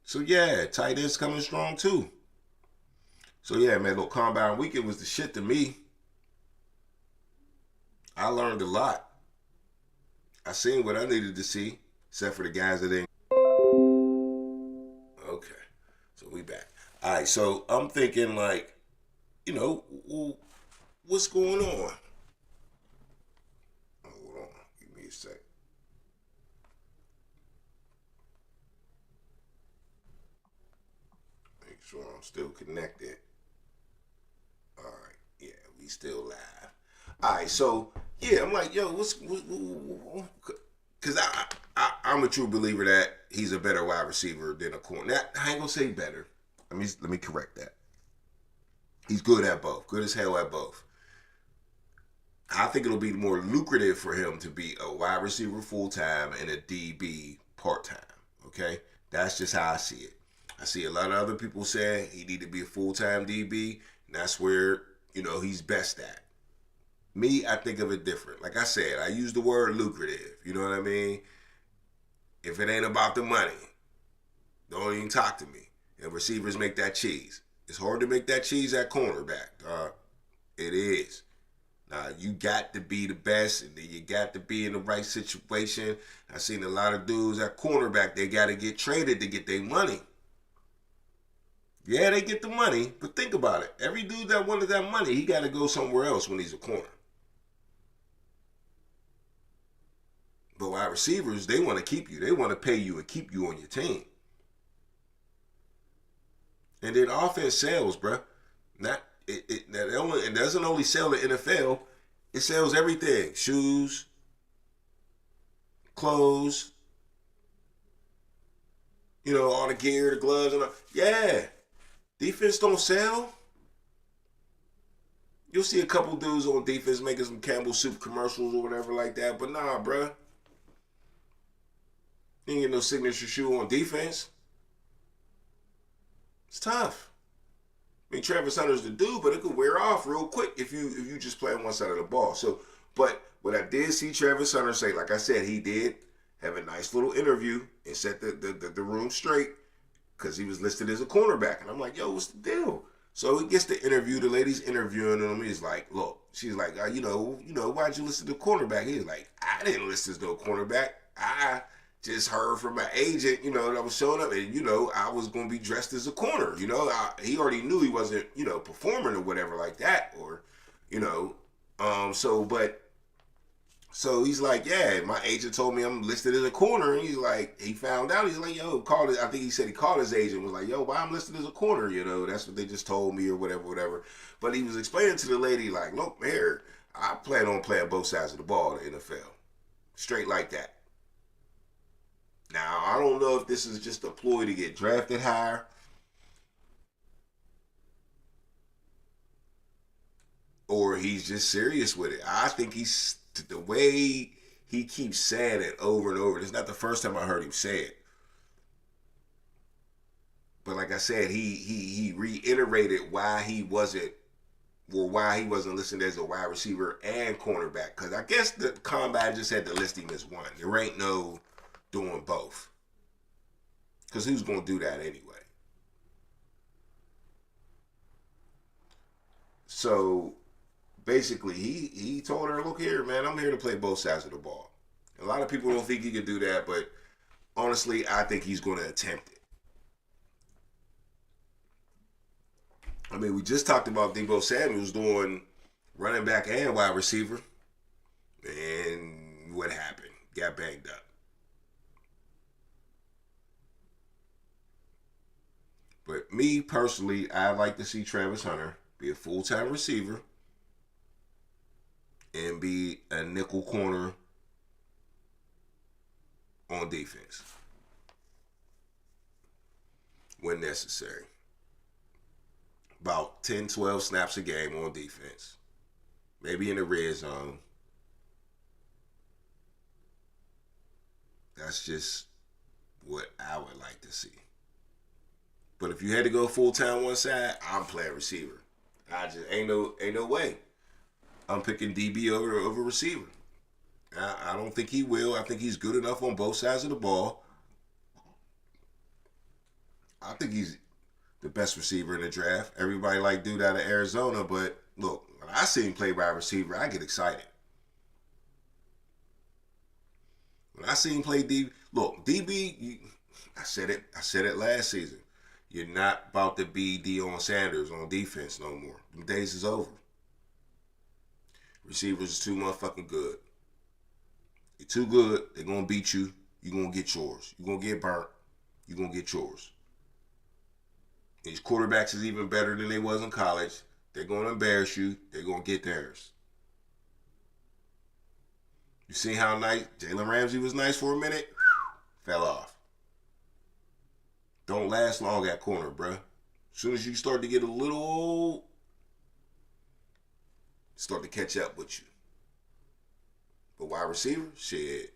So yeah, tight ends coming strong too. So yeah, man, look, Combine Weekend was the shit to me. I learned a lot. I seen what I needed to see, except for the guys that didn't. Okay, so we back. All right, so I'm thinking like, well, what's going on? Hold on, give me a sec. Make sure I'm still connected. All right, yeah, we still live. All right, so yeah, I'm like, yo, because I'm a true believer that he's a better wide receiver than a corner. Now, I ain't gonna say better. Let me correct that. He's good at both. Good as hell at both. I think it'll be more lucrative for him to be a wide receiver full time and a DB part time. Okay, that's just how I see it. I see a lot of other people saying he need to be a full time DB, and that's where he's best at. Me, I think of it different. Like I said, I use the word lucrative. You know what I mean? If it ain't about the money, don't even talk to me. And receivers make that cheese. It's hard to make that cheese at cornerback. It is. Now, you got to be the best, and then you got to be in the right situation. I've seen a lot of dudes at cornerback, they got to get traded to get their money. Yeah, they get the money, but think about it. Every dude that wanted that money, he got to go somewhere else when he's a corner. But wide receivers, they want to keep you. They want to pay you and keep you on your team. And then offense sells, bruh. It doesn't only sell the NFL. It sells everything. Shoes, clothes, all the gear, the gloves. And all. Yeah. Defense don't sell. You'll see a couple dudes on defense making some Campbell Soup commercials or whatever like that. But nah, bruh. You ain't get no signature shoe on defense. It's tough. I mean, Travis Hunter's the dude, but it could wear off real quick if you just play on one side of the ball. So, but what I did see Travis Hunter say, like I said, he did have a nice little interview and set the room straight because he was listed as a cornerback. And I'm like, yo, what's the deal? So he gets the interview. The lady's interviewing him. He's like, look, she's like, why'd you list the cornerback? He's like, I didn't list as no cornerback. I just heard from my agent, that I was showing up and, I was going to be dressed as a corner. He already knew he wasn't, performing or whatever like that or, so he's like, yeah, my agent told me I'm listed as a corner. And he's like, he found out. He's like, yo, I think he said he called his agent, was like, yo, why I'm listed as a corner? That's what they just told me or whatever. But he was explaining to the lady, like, look, Mayor, I plan on playing both sides of the ball in the NFL. Straight like that. Now, I don't know if this is just a ploy to get drafted higher. or he's just serious with it. I think he's the way he keeps saying it over and over. It's not the first time I heard him say it. But like I said, he reiterated why he wasn't listed as a wide receiver and cornerback. Because I guess the combine just had to list him as one. There ain't no doing both. Because who's going to do that anyway? So basically, he told her, look here, man, I'm here to play both sides of the ball. A lot of people don't think he could do that, but honestly, I think he's going to attempt it. I mean, we just talked about Deebo Samuels doing running back and wide receiver. And what happened? Got banged up. But me, personally, I'd like to see Travis Hunter be a full-time receiver and be a nickel corner on defense when necessary. About 10, 12 snaps a game on defense. Maybe in the red zone. That's just what I would like to see. But if you had to go full-time one side, I'm playing receiver. I just ain't no way. I'm picking DB over receiver. I don't think he will. I think he's good enough on both sides of the ball. I think he's the best receiver in the draft. Everybody like dude out of Arizona, but look, when I see him play wide receiver, I get excited. When I see him play DB, look, DB, I said it last season. You're not about to be Deion Sanders on defense no more. Them days is over. Receivers is too motherfucking good. You're too good, they're going to beat you. You're going to get yours. You're going to get burnt. You're going to get yours. These quarterbacks is even better than they was in college. They're going to embarrass you. They're going to get theirs. You see how nice Jalen Ramsey was nice for a minute? Fell off. Don't last long at corner, bruh. As soon as you start to get a little old, start to catch up with you. But wide receiver, shit.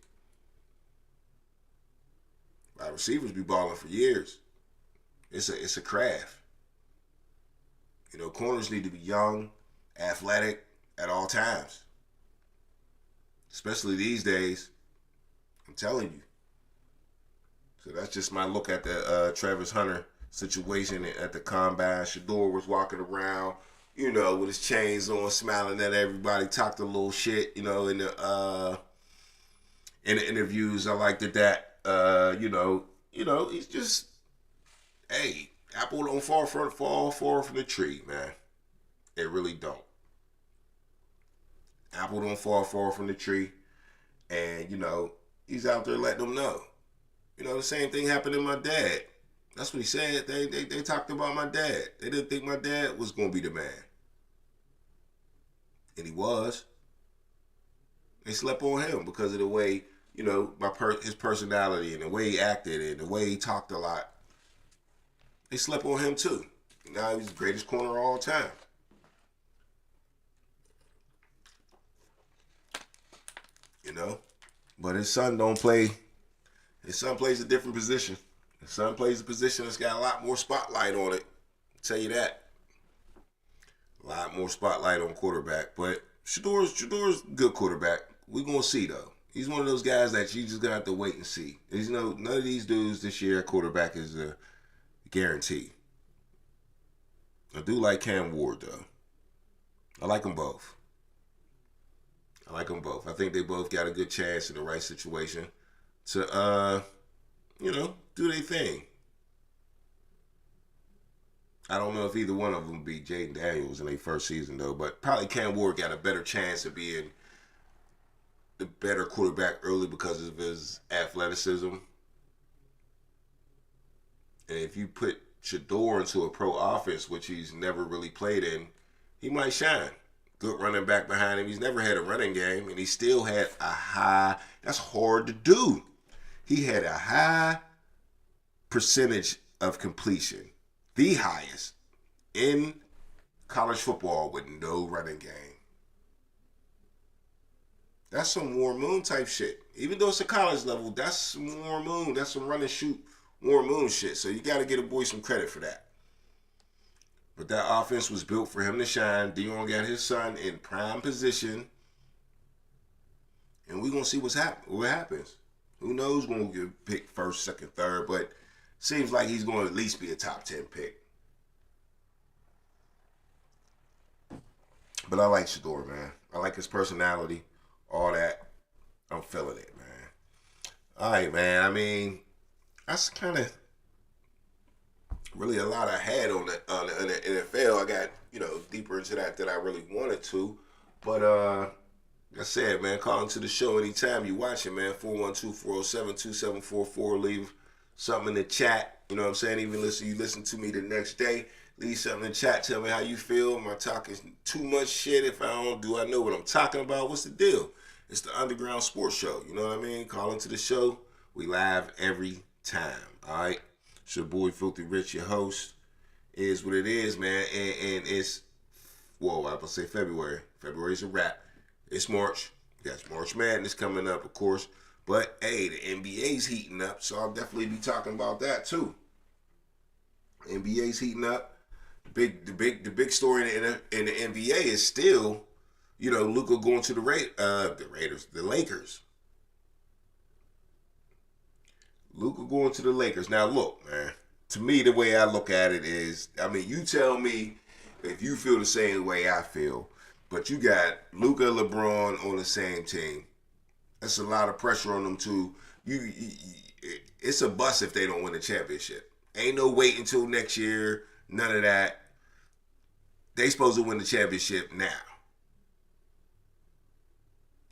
Wide receivers be balling for years. It's a craft. You know, corners need to be young, athletic at all times. Especially these days. I'm telling you. So that's just my look at the Travis Hunter situation at the combine. Shador was walking around, you know, with his chains on, smiling at everybody, talked a little shit, you know, in the interviews. I liked that. You know, he's just, hey, apple don't fall far from the tree, man. It really don't. Apple don't fall far from the tree, and you know, he's out there letting them know. You know, the same thing happened to my dad. That's what he said. They talked about my dad. They didn't think my dad was going to be the man. And he was. They slept on him because of the way, you know, his personality and the way he acted and the way he talked a lot. They slept on him too. Now he's the greatest corner of all time. You know? But his son don't play. His son plays a different position. His son plays a position that's got a lot more spotlight on it. I'll tell you that. A lot more spotlight on quarterback. But Shador's a good quarterback. We're going to see, though. He's one of those guys that you just going to have to wait and see. You know, none of these dudes this year at quarterback is a guarantee. I do like Cam Ward, though. I like them both. I think they both got a good chance in the right situation to, you know, do their thing. I don't know if either one of them beat Jaden Daniels in their first season, though, but probably Cam Ward got a better chance of being the better quarterback early because of his athleticism. And if you put Shador into a pro offense, which he's never really played in, he might shine. Good running back behind him. He's never had a running game, and he still had a high. That's hard to do. He had a high percentage of completion, the highest in college football with no running game. That's some Warren Moon type shit. Even though it's a college level, that's some Warren Moon. That's some run and shoot Warren Moon shit. So you got to get a boy some credit for that. But that offense was built for him to shine. Dion got his son in prime position. And we're going to see what happens. Who knows when we'll get picked first, second, third. But seems like he's going to at least be a top 10 pick. But I like Shedeur, man. I like his personality. All that. I'm feeling it, man. All right, man. I mean, that's kind of really a lot I had on the NFL. I got, deeper into that I really wanted to. But like I said, man, call into the show anytime you watching, man. 412-407-2744. Leave something in the chat. You know what I'm saying? Even you listen to me the next day. Leave something in the chat. Tell me how you feel. Am I talking too much shit? If I don't, do I know what I'm talking about? What's the deal? It's the Underground Sports Show. You know what I mean? Call into the show. We live every time. All right? It's your boy Filthy Rich, your host. Is what it is, man. And it's, I was going to say February. February's a wrap. It's March. Yes, March Madness coming up, of course. But, hey, the NBA's heating up, so I'll definitely be talking about that, too. NBA's heating up. The big story in the NBA is still, Luka going to the Lakers. Luka going to the Lakers. Now, look, man. To me, the way I look at it is, you tell me if you feel the same way I feel, but you got Luka and LeBron on the same team. That's a lot of pressure on them too. It's a bust if they don't win the championship. Ain't no wait until next year. None of that. They supposed to win the championship now.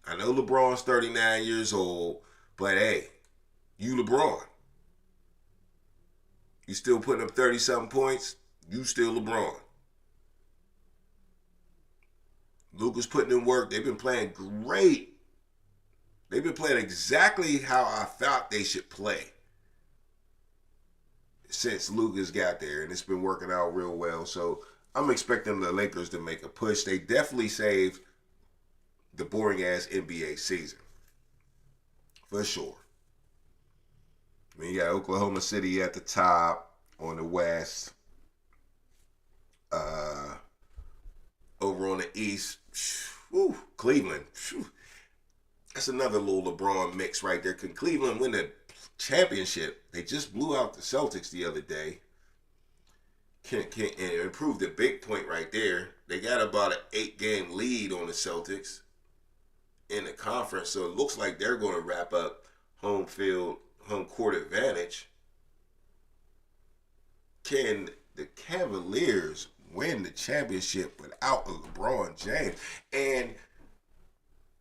I know LeBron's 39 years old, but hey, you LeBron. You still putting up 30-something points, you still LeBron. Luka's putting in work. They've been playing great. They've been playing exactly how I thought they should play since Luka's got there, and it's been working out real well. So I'm expecting the Lakers to make a push. They definitely saved the boring-ass NBA season. For sure. You got Oklahoma City at the top on the West. Over on the East, Cleveland. That's another little LeBron mix right there. Can Cleveland win the championship? They just blew out the Celtics the other day. Can improve the big point right there. They got about an 8-game lead on the Celtics in the conference, so it looks like they're going to wrap up home court advantage. Can the Cavaliers win the championship without a LeBron James? And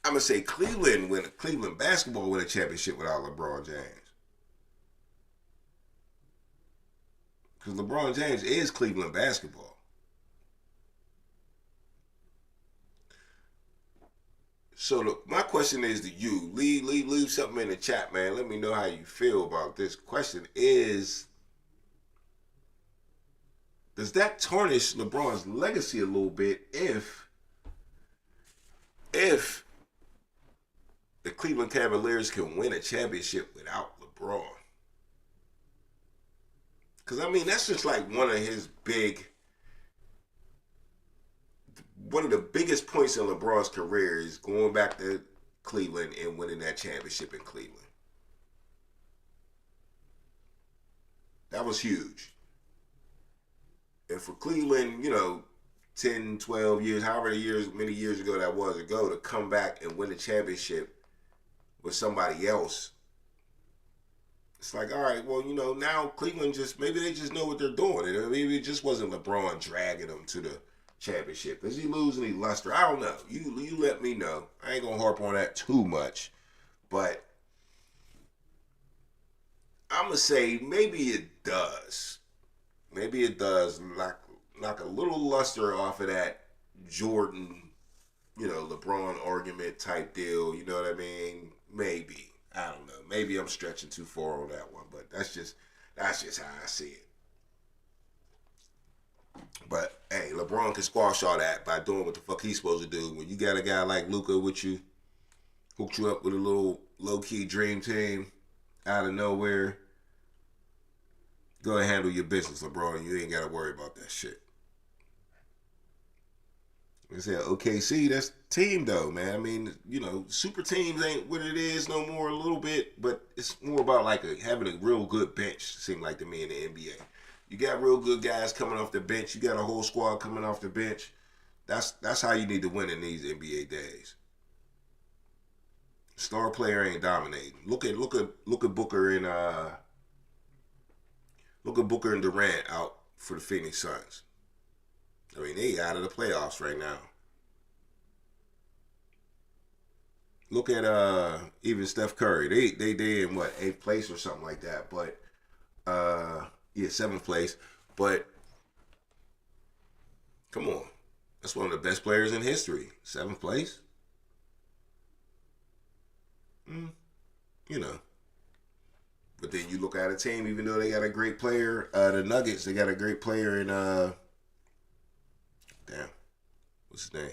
I'm going to say Cleveland basketball win a championship without LeBron James. Because LeBron James is Cleveland basketball. So look, my question is to you. Leave something in the chat, man. Let me know how you feel about this question. Does that tarnish LeBron's legacy a little bit if the Cleveland Cavaliers can win a championship without LeBron? Because, that's just like one of the biggest points in LeBron's career is going back to Cleveland and winning that championship in Cleveland. That was huge. And for Cleveland, 10, 12 years, many years ago that was ago, to come back and win the championship with somebody else, it's like, all right, well, now Cleveland maybe they just know what they're doing. And maybe it just wasn't LeBron dragging them to the championship. Does he lose any luster? I don't know. You let me know. I ain't going to harp on that too much. But I'm going to say maybe it does. Maybe it does knock a little luster off of that Jordan, LeBron argument type deal. You know what I mean? Maybe. I don't know. Maybe I'm stretching too far on that one, but that's just how I see it. But hey, LeBron can squash all that by doing what the fuck he's supposed to do. When you got a guy like Luka with you, hooked you up with a little low-key dream team out of nowhere. Go ahead and handle your business, LeBron. You ain't got to worry about that shit. Like I said, OKC, that's team though, man. I mean, you know, super teams ain't what it is no more a little bit, but it's more about like having a real good bench, seem like to me in the NBA. You got real good guys coming off the bench. You got a whole squad coming off the bench. That's how you need to win in these NBA days. Star player ain't dominating. Look at Booker and Durant out for the Phoenix Suns. I mean, they out of the playoffs right now. Look at even Steph Curry. They in what, 8th place or something like that. But 7th place. But come on, that's one of the best players in history. 7th place. You know. But then you look at a team, even though they got a great player, the Nuggets, they got a great player in what's his name?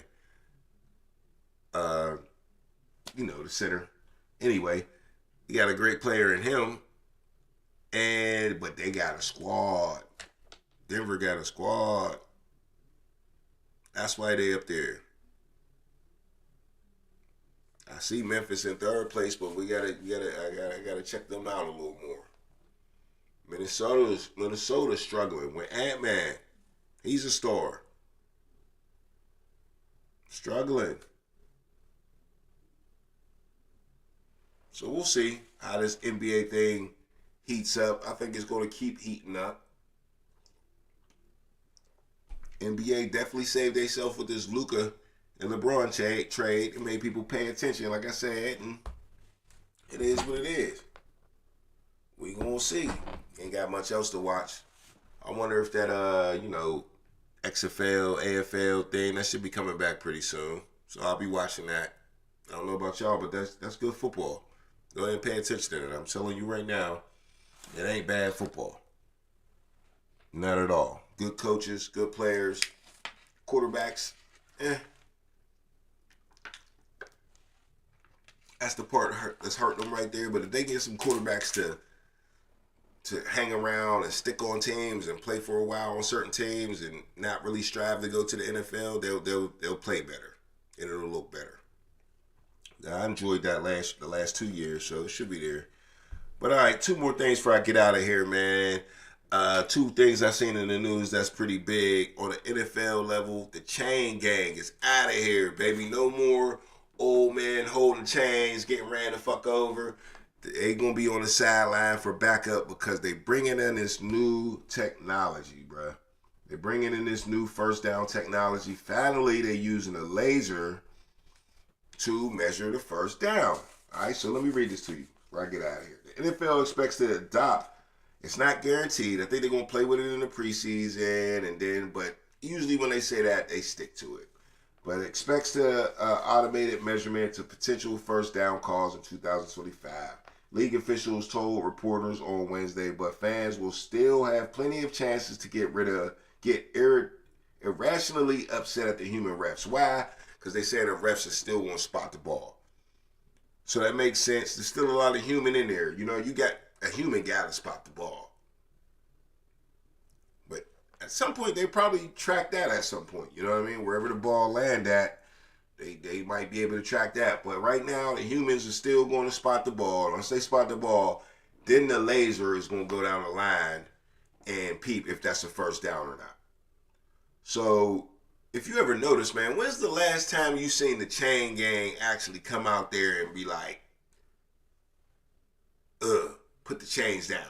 The center. Anyway, you got a great player in him, but they got a squad. Denver got a squad. That's why they up there. I see Memphis in 3rd place, but I gotta check them out a little more. Minnesota's struggling with Ant-Man. He's a star. Struggling. So we'll see how this NBA thing heats up. I think it's going to keep heating up. NBA definitely saved themselves with this Luka and LeBron trade. It made people pay attention, like I said, and it is what it is. We gonna see. Ain't got much else to watch. I wonder if that XFL, AFL thing, that should be coming back pretty soon. So I'll be watching that. I don't know about y'all, but that's good football. Go ahead and pay attention to it. I'm telling you right now, it ain't bad football. Not at all. Good coaches, good players, quarterbacks, That's the part that's hurting them right there. But if they get some quarterbacks to hang around and stick on teams and play for a while on certain teams and not really strive to go to the NFL, they'll play better and it'll look better. I enjoyed that the last 2 years, so it should be there. But all right, 2 more things before I get out of here, man. 2 things I seen in the news that's pretty big on the NFL level. The chain gang is out of here, baby. No more old men holding chains, getting ran the fuck over. They gonna be on the sideline for backup because they bringing in this new technology, bruh. They bringing in this new first down technology. Finally, they using a laser to measure the first down. All right, so let me read this to you before I get out of here. The NFL expects to adopt. It's not guaranteed. I think they're gonna play with it in the preseason, but usually when they say that, they stick to it. But it expects to automated measurement to potential first down calls in 2025. League officials told reporters on Wednesday, but fans will still have plenty of chances to get irrationally upset at the human refs. Why? Because they say the refs are still going to spot the ball. So that makes sense. There's still a lot of human in there. You know, you got a human guy to spot the ball. But at some point, they probably track that at some point. You know what I mean? Wherever the ball land at, they might be able to track that. But right now, the humans are still going to spot the ball. Once they spot the ball, then the laser is going to go down the line and peep if that's a first down or not. So if you ever notice, man, when's the last time you seen the chain gang actually come out there and be like, put the chains down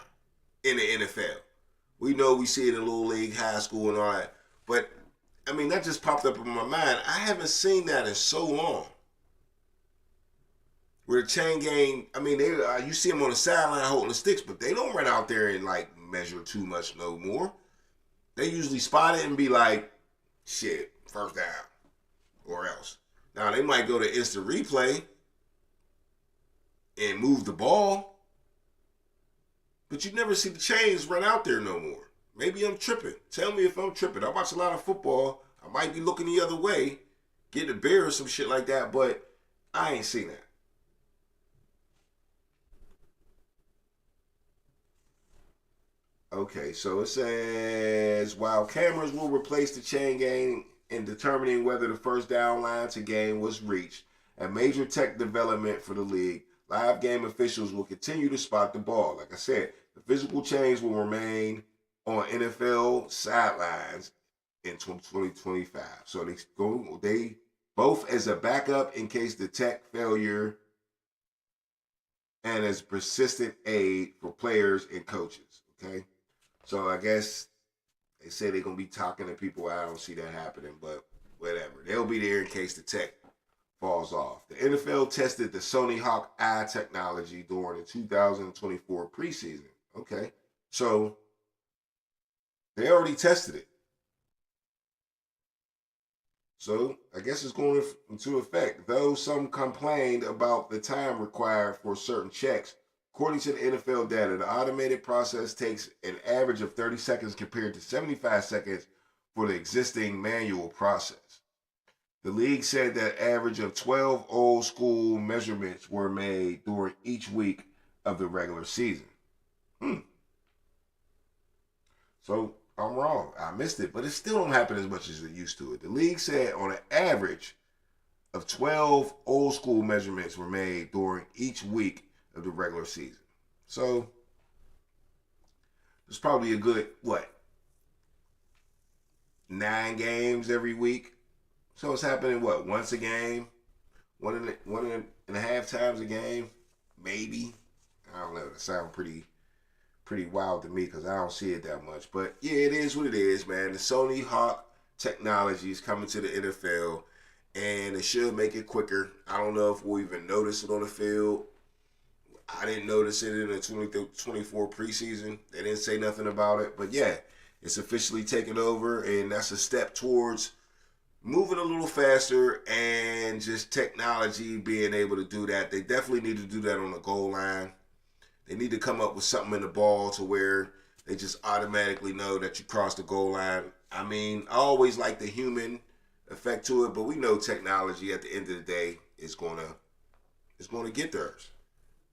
in the NFL? We know we see it in Little League, high school and all that. But, I mean, that just popped up in my mind. I haven't seen that in so long. Where the chain gang, I mean, you see them on the sideline holding the sticks, but they don't run out there and, like, measure too much no more. They usually spot it and be like, shit, first down, or else. Now, they might go to instant replay and move the ball, but you never see the chains run out there no more. Maybe I'm tripping. Tell me if I'm tripping. I watch a lot of football. I might be looking the other way, getting a beer or some shit like that, but I ain't seen that. Okay, so it says while cameras will replace the chain gang in determining whether the first down line to game was reached, a major tech development for the league, live game officials will continue to spot the ball. Like I said, the physical chains will remain on NFL sidelines in 2025. So they both as a backup in case the tech failure and as persistent aid for players and coaches. Okay. So I guess they say they're gonna be talking to people. I don't see that happening, but whatever. They'll be there in case the tech falls off. The NFL tested the Sony Hawk Eye technology during the 2024 preseason. Okay. So they already tested it. So I guess it's going into effect. Though some complained about the time required for certain checks, according to the NFL data, the automated process takes an average of 30 seconds compared to 75 seconds for the existing manual process. The league said that average of 12 old school measurements were made during each week of the regular season. So I'm wrong. I missed it, but it still don't happen as much as it used to. The league said on an average of 12 old school measurements were made during each week of the regular season. So there's probably a good, 9 games every week. So it's happening, once a game? One and a half times a game? Maybe. I don't know. That sounds pretty wild to me because I don't see it that much. But yeah, it is what it is, man. The Sony Hawk technology is coming to the NFL, and it should make it quicker. I don't know if we'll even notice it on the field. I didn't notice it in the 2024 preseason. They didn't say nothing about it. But yeah, it's officially taken over, and that's a step towards moving a little faster and just technology being able to do that. They definitely need to do that on the goal line. They need to come up with something in the ball to where they just automatically know that you crossed the goal line. I mean, I always like the human effect to it, but we know technology at the end of the day is gonna get theirs.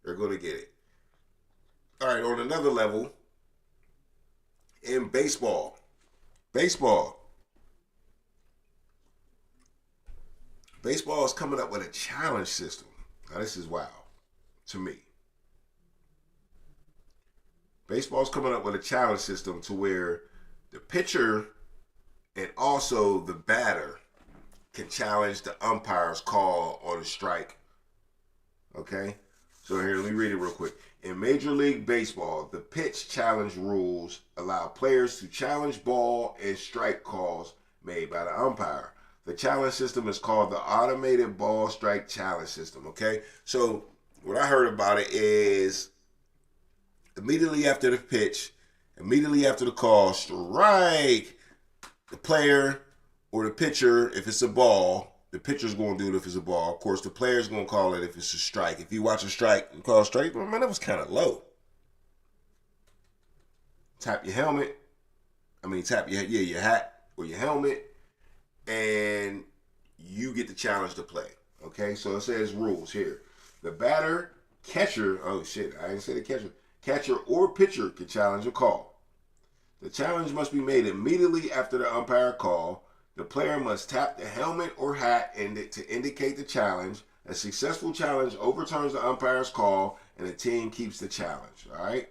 They're gonna get it. All right, on another level, in baseball. Baseball is coming up with a challenge system. Now this is wild to me. Baseball's coming up with a challenge system to where the pitcher and also the batter can challenge the umpire's call on a strike. Okay? So here, let me read it real quick. In Major League Baseball, the pitch challenge rules allow players to challenge ball and strike calls made by the umpire. The challenge system is called the Automated Ball Strike Challenge System. Okay? So what I heard about it is immediately after the pitch, immediately after the call, strike, the player or the pitcher, if it's a ball, the pitcher's going to do it if it's a ball. Of course, the player's going to call it if it's a strike. If you watch a strike and call a strike, man, that was kind of low. Tap your helmet. Tap your hat or your helmet, and you get the challenge to play. Okay, so it says rules here. The batter, catcher, oh shit, I didn't say the catcher or pitcher can challenge a call. The challenge must be made immediately after the umpire call. The player must tap the helmet or hat to indicate the challenge. A successful challenge overturns the umpire's call, and the team keeps the challenge. All right?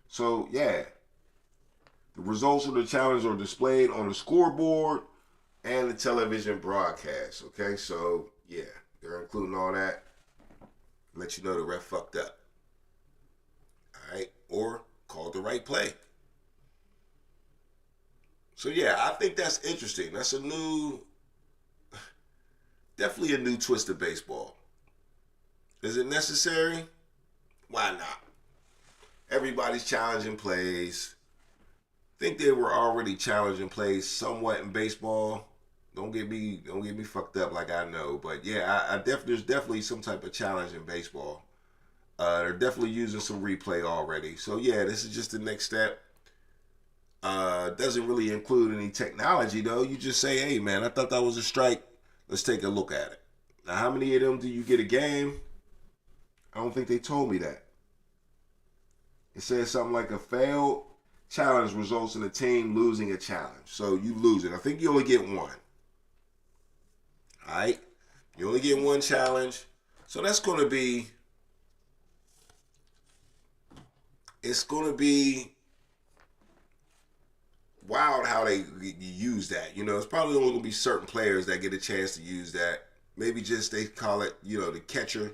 So, yeah. The results of the challenge are displayed on the scoreboard and the television broadcast. Okay? So, yeah. They're including all that. Let you know the ref fucked up. All right? Or called the right play. So yeah, I think that's interesting. That's definitely a new twist of baseball. Is it necessary? Why not? Everybody's challenging plays. I think they were already challenging plays somewhat in baseball. Don't get me fucked up like I know, but yeah, there's definitely some type of challenge in baseball. They're definitely using some replay already. So yeah, this is just the next step. Doesn't really include any technology though. You just say, hey man, I thought that was a strike. Let's take a look at it. Now, how many of them do you get a game? I don't think they told me that. It says something like a failed challenge results in a team losing a challenge. So you lose it. I think you only get one. Alright? You only get one challenge. So that's going to be, it's going to be wild how they use that. You know, it's probably only going to be certain players that get a chance to use that. Maybe just they call it, you know, the catcher.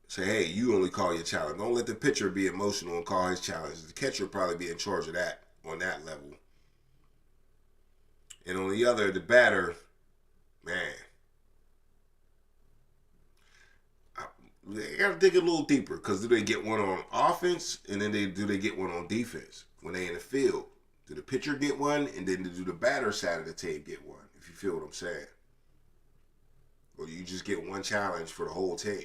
Say, hey, you only call your challenge. Don't let the pitcher be emotional and call his challenge. The catcher will probably be in charge of that on that level. And on the other, the batter, man, they got to dig a little deeper, because do they get one on offense and then do they get one on defense when they in the field? Do the pitcher get one, and then do the batter side of the team get one, if you feel what I'm saying? Or do you just get one challenge for the whole team?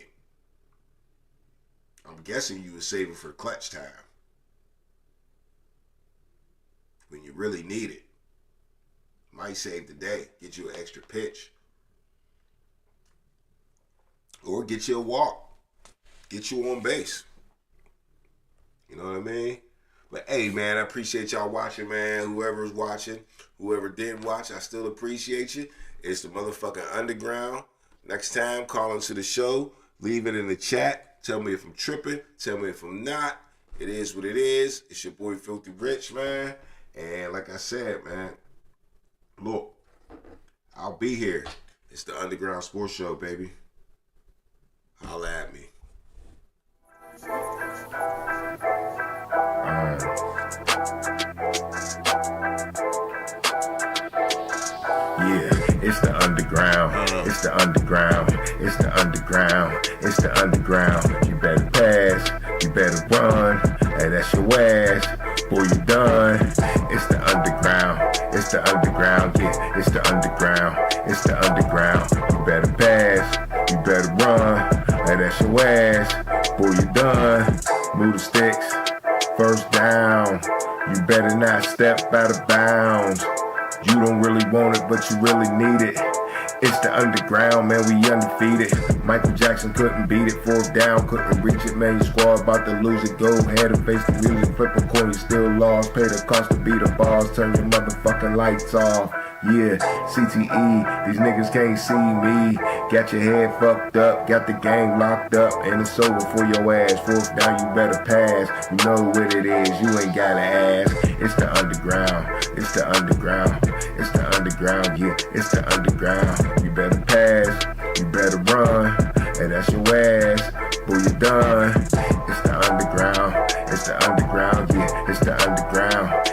I'm guessing you would save it for clutch time, when you really need it. Might save the day, get you an extra pitch. Or get you a walk. Get you on base. You know what I mean? But hey, man, I appreciate y'all watching, man. Whoever's watching, whoever didn't watch, I still appreciate you. It's the motherfucking Underground. Next time, call into the show. Leave it in the chat. Tell me if I'm tripping. Tell me if I'm not. It is what it is. It's your boy Filthy Rich, man. And like I said, man, look, I'll be here. It's the Underground Sports Show, baby. Holla at me. Yeah, it's the underground. It's the underground. It's the underground. It's the underground. You better pass. You better run. Hey, that's your ass. Boy, you done. It's the underground. It's the underground. Yeah, it's the underground. It's the underground. You better pass. You better run. Hey, that's your ass. Boy, you done. Move the sticks. First down. You better not step out of bounds. You don't really want it, but you really need it. It's the underground, man, we undefeated. Michael Jackson couldn't beat it. Fourth down, couldn't reach it. Man, your squad about to lose it. Go ahead and face the music. Flip a coin, you still lost. Pay the cost to beat the balls. Turn your motherfucking lights off. Yeah, CTE, these niggas can't see me. Got your head fucked up, got the game locked up, and it's over for your ass. Fourth down, you better pass. You know what it is, you ain't gotta ask. It's the underground, it's the underground, it's the underground, yeah, it's the underground. You better pass, you better run, and that's your ass. Boy, you done. It's the underground, yeah, it's the underground.